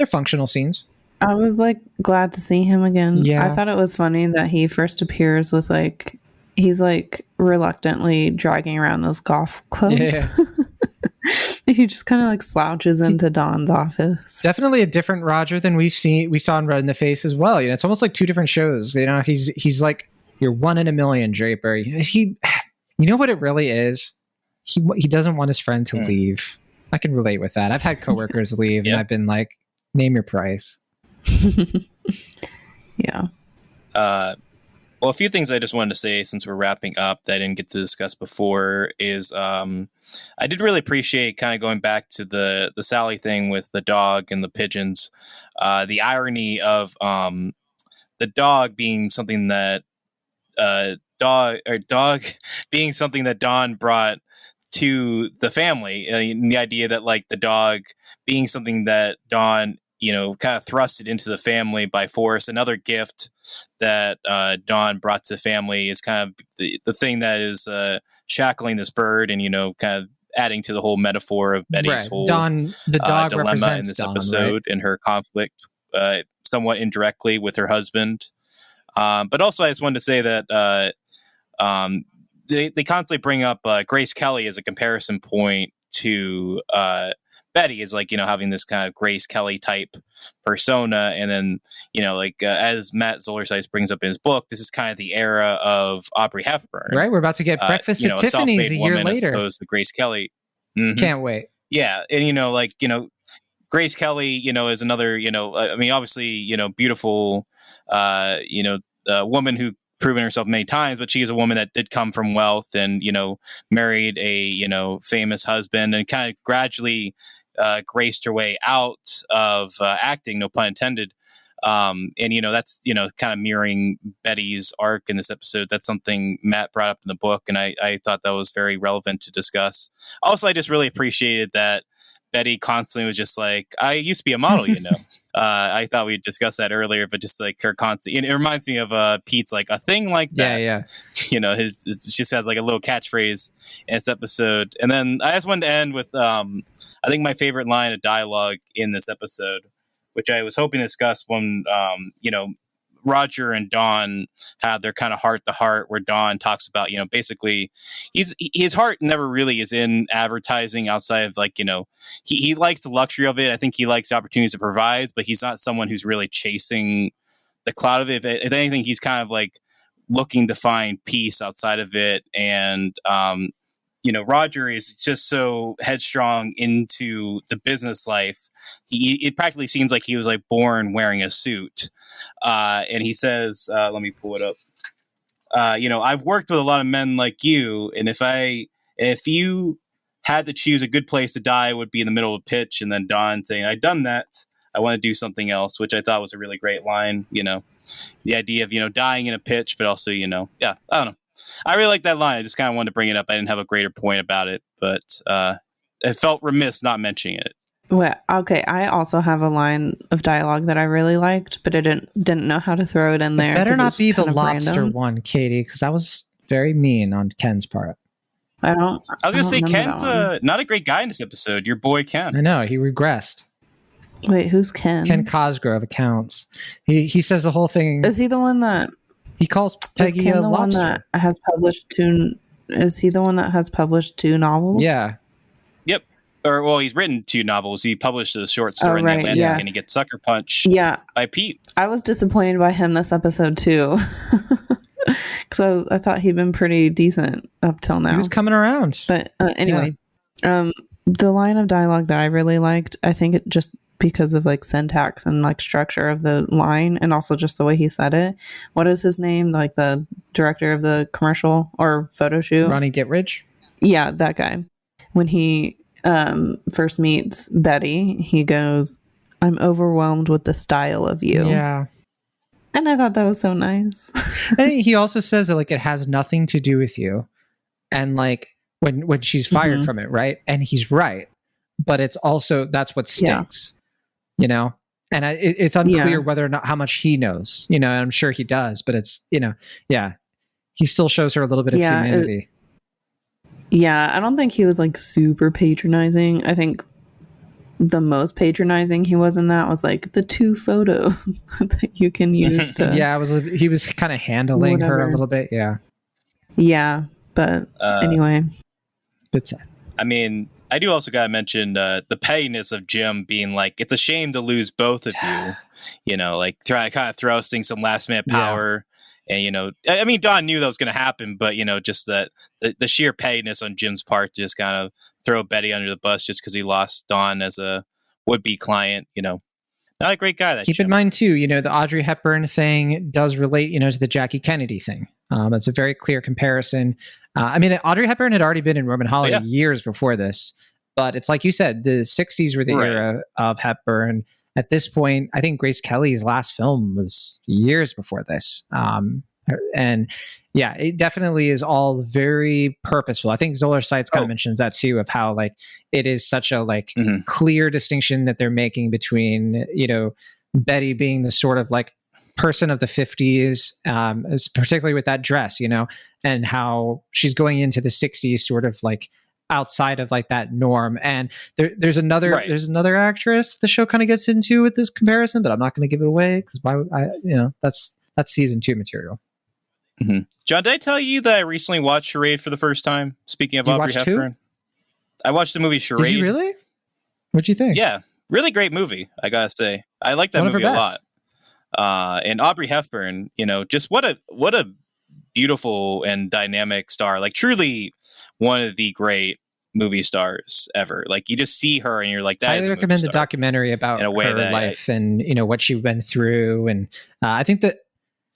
functional scenes.
I was like glad to see him again.
Yeah.
I thought it was funny that he first appears with like he's like reluctantly dragging around those golf clubs.
Yeah.
He just kind of like slouches into Don's office.
Definitely a different Roger than we saw in Red in the Face as well. You know, it's almost like two different shows. You know, he's like you're one in a million, Draper. You know what it really is? He doesn't want his friend to leave. I can relate with that. I've had coworkers leave, and I've been like, name your price.
Yeah.
Well, a few things I just wanted to say since we're wrapping up that I didn't get to discuss before is I did really appreciate kind of going back to the Sally thing with the dog and the pigeons. The irony of the dog being something that dog being something that Don brought to the family. The idea that like the dog being something that Don, you know, kind of thrusted into the family by force. Another gift that Don brought to the family is kind of the thing that is shackling this bird and, you know, kind of adding to the whole metaphor of Betty's whole
the dog
dilemma in this
Don,
episode,
right?
And her conflict somewhat indirectly with her husband. But also I just wanted to say that they constantly bring up Grace Kelly as a comparison point to Betty, is like, you know, having this kind of Grace Kelly type persona. And then, you know, like as Matt Zoller-Seitz brings up in his book, this is kind of the era of Aubrey Hepburn.
Right. We're about to get Breakfast at Tiffany's a year later.
As opposed to Grace Kelly. Mm-hmm.
Can't wait.
Yeah. And, you know, like, you know, Grace Kelly, you know, is another, you know, I mean, obviously, you know, beautiful, you know, woman who proven herself many times, but she is a woman that did come from wealth and, you know, married a, you know, famous husband and kind of gradually graced her way out of acting, no pun intended. And, you know, that's, you know, kind of mirroring Betty's arc in this episode. That's something Matt brought up in the book, and I thought that was very relevant to discuss. Also, I just really appreciated that Betty constantly was just like, I used to be a model, you know. I thought we'd discussed that earlier, but just like her constant, it reminds me of Pete's like a thing like that.
Yeah.
You know, it just has like a little catchphrase in this episode. And then I just wanted to end with, I think my favorite line of dialogue in this episode, which I was hoping to discuss when, you know, Roger and Don had their kind of heart to heart, where Don talks about, you know, basically his heart never really is in advertising outside of like, you know, he likes the luxury of it. I think he likes the opportunities it provides, but he's not someone who's really chasing the cloud of it. If anything, he's kind of like looking to find peace outside of it. And, you know, Roger is just so headstrong into the business life. It practically seems like he was like born wearing a suit. And he says, let me pull it up. You know, I've worked with a lot of men like you, and if you had to choose a good place to die, it would be in the middle of a pitch. And then Don saying, I've done that. I want to do something else, which I thought was a really great line. You know, the idea of, you know, dying in a pitch, but also, you know, yeah, I don't know. I really like that line. I just kind of wanted to bring it up. I didn't have a greater point about it, but it felt remiss not mentioning it.
Well, okay. I also have a line of dialogue that I really liked, but I didn't know how to throw it in there.
It better not be the lobster one, Katie, because that was very mean on Ken's part.
I was
going to say Ken's not a great guy in this episode. Your boy Ken.
I know, he regressed.
Wait, who's Ken?
Ken Cosgrove accounts. He says the whole thing.
Is he the one that
he calls Peggy
is Ken
a lobster?
One that has published is he the one that has published 2 novels?
Yeah.
Yep. Or, well, he's written 2 novels. He published a short story in the Atlantic, and he gets sucker punched by Pete.
I was disappointed by him this episode, too. Because I thought he'd been pretty decent up till now.
He was coming around.
But anyway, the line of dialogue that I really liked, I think it just because of like syntax and like structure of the line, and also just the way he said it. What is his name? Like the director of the commercial or photo shoot?
Ronnie Gittridge?
Yeah, that guy. When he first meets Betty, he goes, I'm overwhelmed with the style of you.
Yeah.
And I thought that was so nice.
And he also says that like it has nothing to do with you. And like when she's fired from it, right? And he's right. But it's also, that's what stinks. You know? And it's unclear whether or not how much he knows. You know, I'm sure he does, but it's, you know, he still shows her a little bit of humanity.
I don't think he was like super patronizing. I think the most patronizing he was in that was like the 2 photos that you can use to
he was kind of handling her a little bit.
Yeah, but anyway.
Bit sad.
I mean, I do also gotta mention the pettiness of Jim being like, it's a shame to lose both of you. You know, like kind of thrusting some last minute power. And, you know, I mean, Don knew that was going to happen, but, you know, just that the sheer pettiness on Jim's part to just kind of throw Betty under the bus just because he lost Don as a would-be client, you know. Not a great guy, that
Keep
Jim.
in mind, too, you know, the Audrey Hepburn thing does relate, you know, to the Jackie Kennedy thing. It's a very clear comparison. I mean, Audrey Hepburn had already been in Roman Holiday years before this, but it's like you said, the 60s were the era of Hepburn. At this point, I think Grace Kelly's last film was years before this. And yeah, it definitely is all very purposeful. I think Zoller Seitz kind of mentions that too, of how like it is such a like clear distinction that they're making between, you know, Betty being the sort of like person of the 50s, particularly with that dress, you know, and how she's going into the 60s sort of like outside of like that norm. And there's another actress the show kind of gets into with this comparison, but I'm not going to give it away because that's season 2 material.
Mm-hmm. John, did I tell you that I recently watched Charade for the first time? Speaking of Audrey Hepburn, I watched the movie Charade.
Did you really? What'd you think?
Yeah, really great movie. I gotta say, I like that movie a lot. And Audrey Hepburn, you know, just what a beautiful and dynamic star. Like truly one of the great movie stars ever. Like you just see her and you're like, that is a movie
recommend
star.
the documentary about her life and, you know, what she went through. And I think that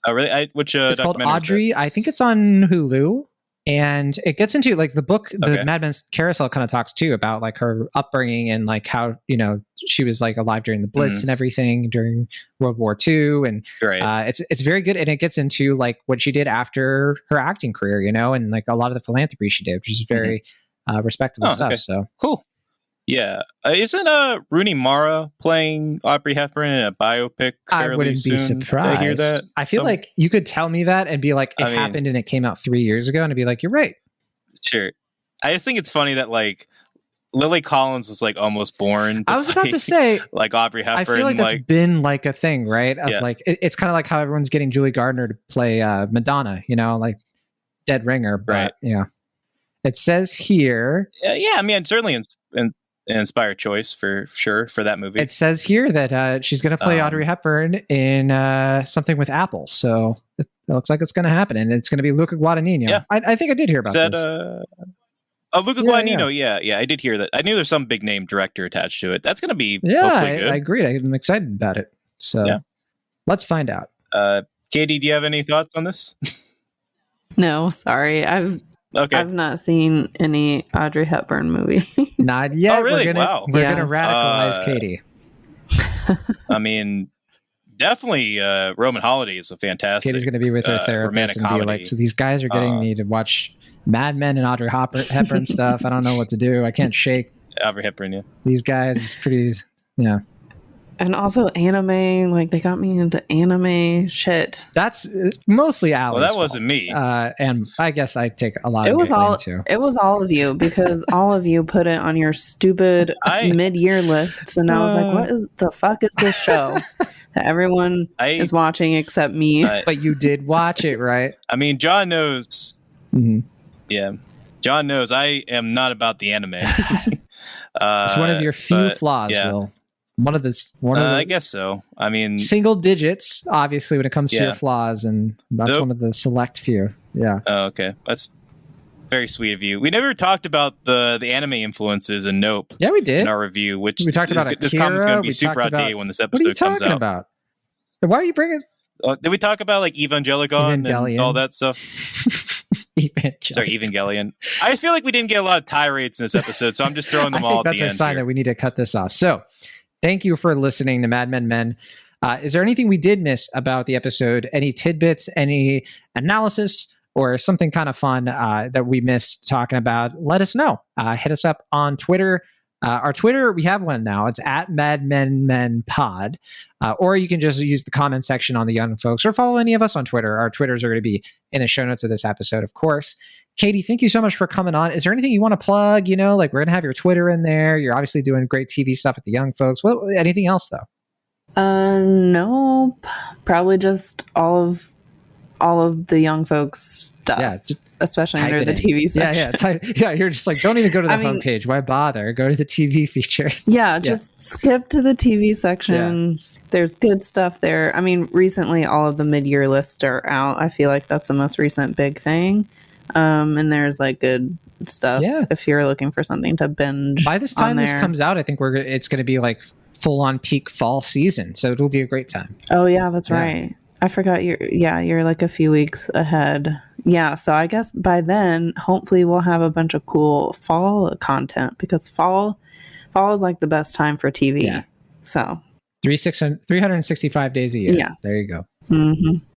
oh, really? Which
it's called Audrey. I think it's on Hulu, and it gets into like the book. The Mad Men's Carousel kind of talks too about like her upbringing and like how, you know, she was like alive during the Blitz and everything during World War II, and it's very good. And it gets into like what she did after her acting career, you know, and like a lot of the philanthropy she did, which is very respectable stuff. So
cool. Yeah. Isn't Rooney Mara playing Audrey Hepburn in a biopic?
I wouldn't be surprised.
I hear that.
I feel like you could tell me that and be like, it happened and it came out 3 years ago, and I'd be like, you're right.
Sure. I just think it's funny that like Lily Collins was like almost born.
I was about to say,
like Audrey Hepburn.
I feel like that's been like a thing, right? Of like it's kind of like how everyone's getting Julie Gardner to play Madonna, you know, like Dead Ringer, but yeah. It says here.
Yeah, I mean, certainly an inspired choice for sure for that movie.
It says here that she's going to play Audrey Hepburn in something with Apple, so it looks like it's going to happen, and it's going to be Luca Guadagnino. Yeah, I think I did hear about this.
Luca Guadagnino. Yeah, I did hear that. I knew there's some big name director attached to it. That's going to be hopefully good.
I agree. I'm excited about it. So let's find out.
Katie, do you have any thoughts on this?
No, sorry. I've not seen any Audrey Hepburn movie.
Not yet.
Oh, really?
We're gonna radicalize Katie.
I mean, definitely Roman Holiday is a fantastic.
Katie's gonna be with her therapist and be like, so these guys are getting me to watch Mad Men and Audrey Hepburn stuff. I don't know what to do. I can't shake
Audrey Hepburn. Yeah,
these guys pretty. Yeah.
And also anime, like they got me into anime shit.
That's mostly Alice.
Well, that wasn't me.
And I guess I take a lot of
it.
Too.
It was all of you, because all of you put it on your stupid mid-year lists, and I was like, "What the fuck is this show that everyone is watching except me?"
But you did watch it, right?
I mean, John knows.
Mm-hmm.
Yeah, John knows I am not about the anime.
It's one of your few flaws, Will. One of the
I guess so. I mean,
single digits, obviously, when it comes to your flaws, and that's one of the select few. Yeah.
Oh, okay. That's very sweet of you. We never talked about the anime influences in Nope.
Yeah, we did
in our review. Which
we talked about.
This comment's going to be super outdated when this episode comes out.
What are you talking about? Why are you bringing?
Did we talk about like Evangelion and all that stuff? Evangelion. I just feel like we didn't get a lot of tirades in this episode, so I'm just throwing them all at the end.
That's a sign that we need to cut this off. So. Thank you for listening to Mad Men Men. Is there anything we did miss about the episode? Any tidbits, any analysis, or something kind of fun that we missed talking about? Let us know. Hit us up on Twitter. Our Twitter, we have one now. It's at Mad Men Men Pod. Or you can just use the comment section on the Young Folks, or follow any of us on Twitter. Our Twitters are going to be in the show notes of this episode, of course. Katie, thank you so much for coming on. Is there anything you want to plug? You know, like we're going to have your Twitter in there. You're obviously doing great TV stuff with the Young Folks. Anything else, though?
No. Probably just all of all of the young folks stuff. Yeah, especially under the TV section.
Yeah, you're just like, don't even go to the homepage. Why bother? Go to the TV features.
Yeah, just skip to the TV section. Yeah. There's good stuff there. I mean, recently all of the mid-year lists are out. I feel like that's the most recent big thing. And there's like good stuff if you're looking for something to binge.
By this time this comes out, I think it's going to be like full on peak fall season, so it'll be a great time.
Oh yeah, that's right. I forgot you're like a few weeks ahead. Yeah, so I guess by then hopefully we'll have a bunch of cool fall content, because fall is like the best time for TV. Yeah. So
365 days a year. Yeah, there you go.
Mm-hmm.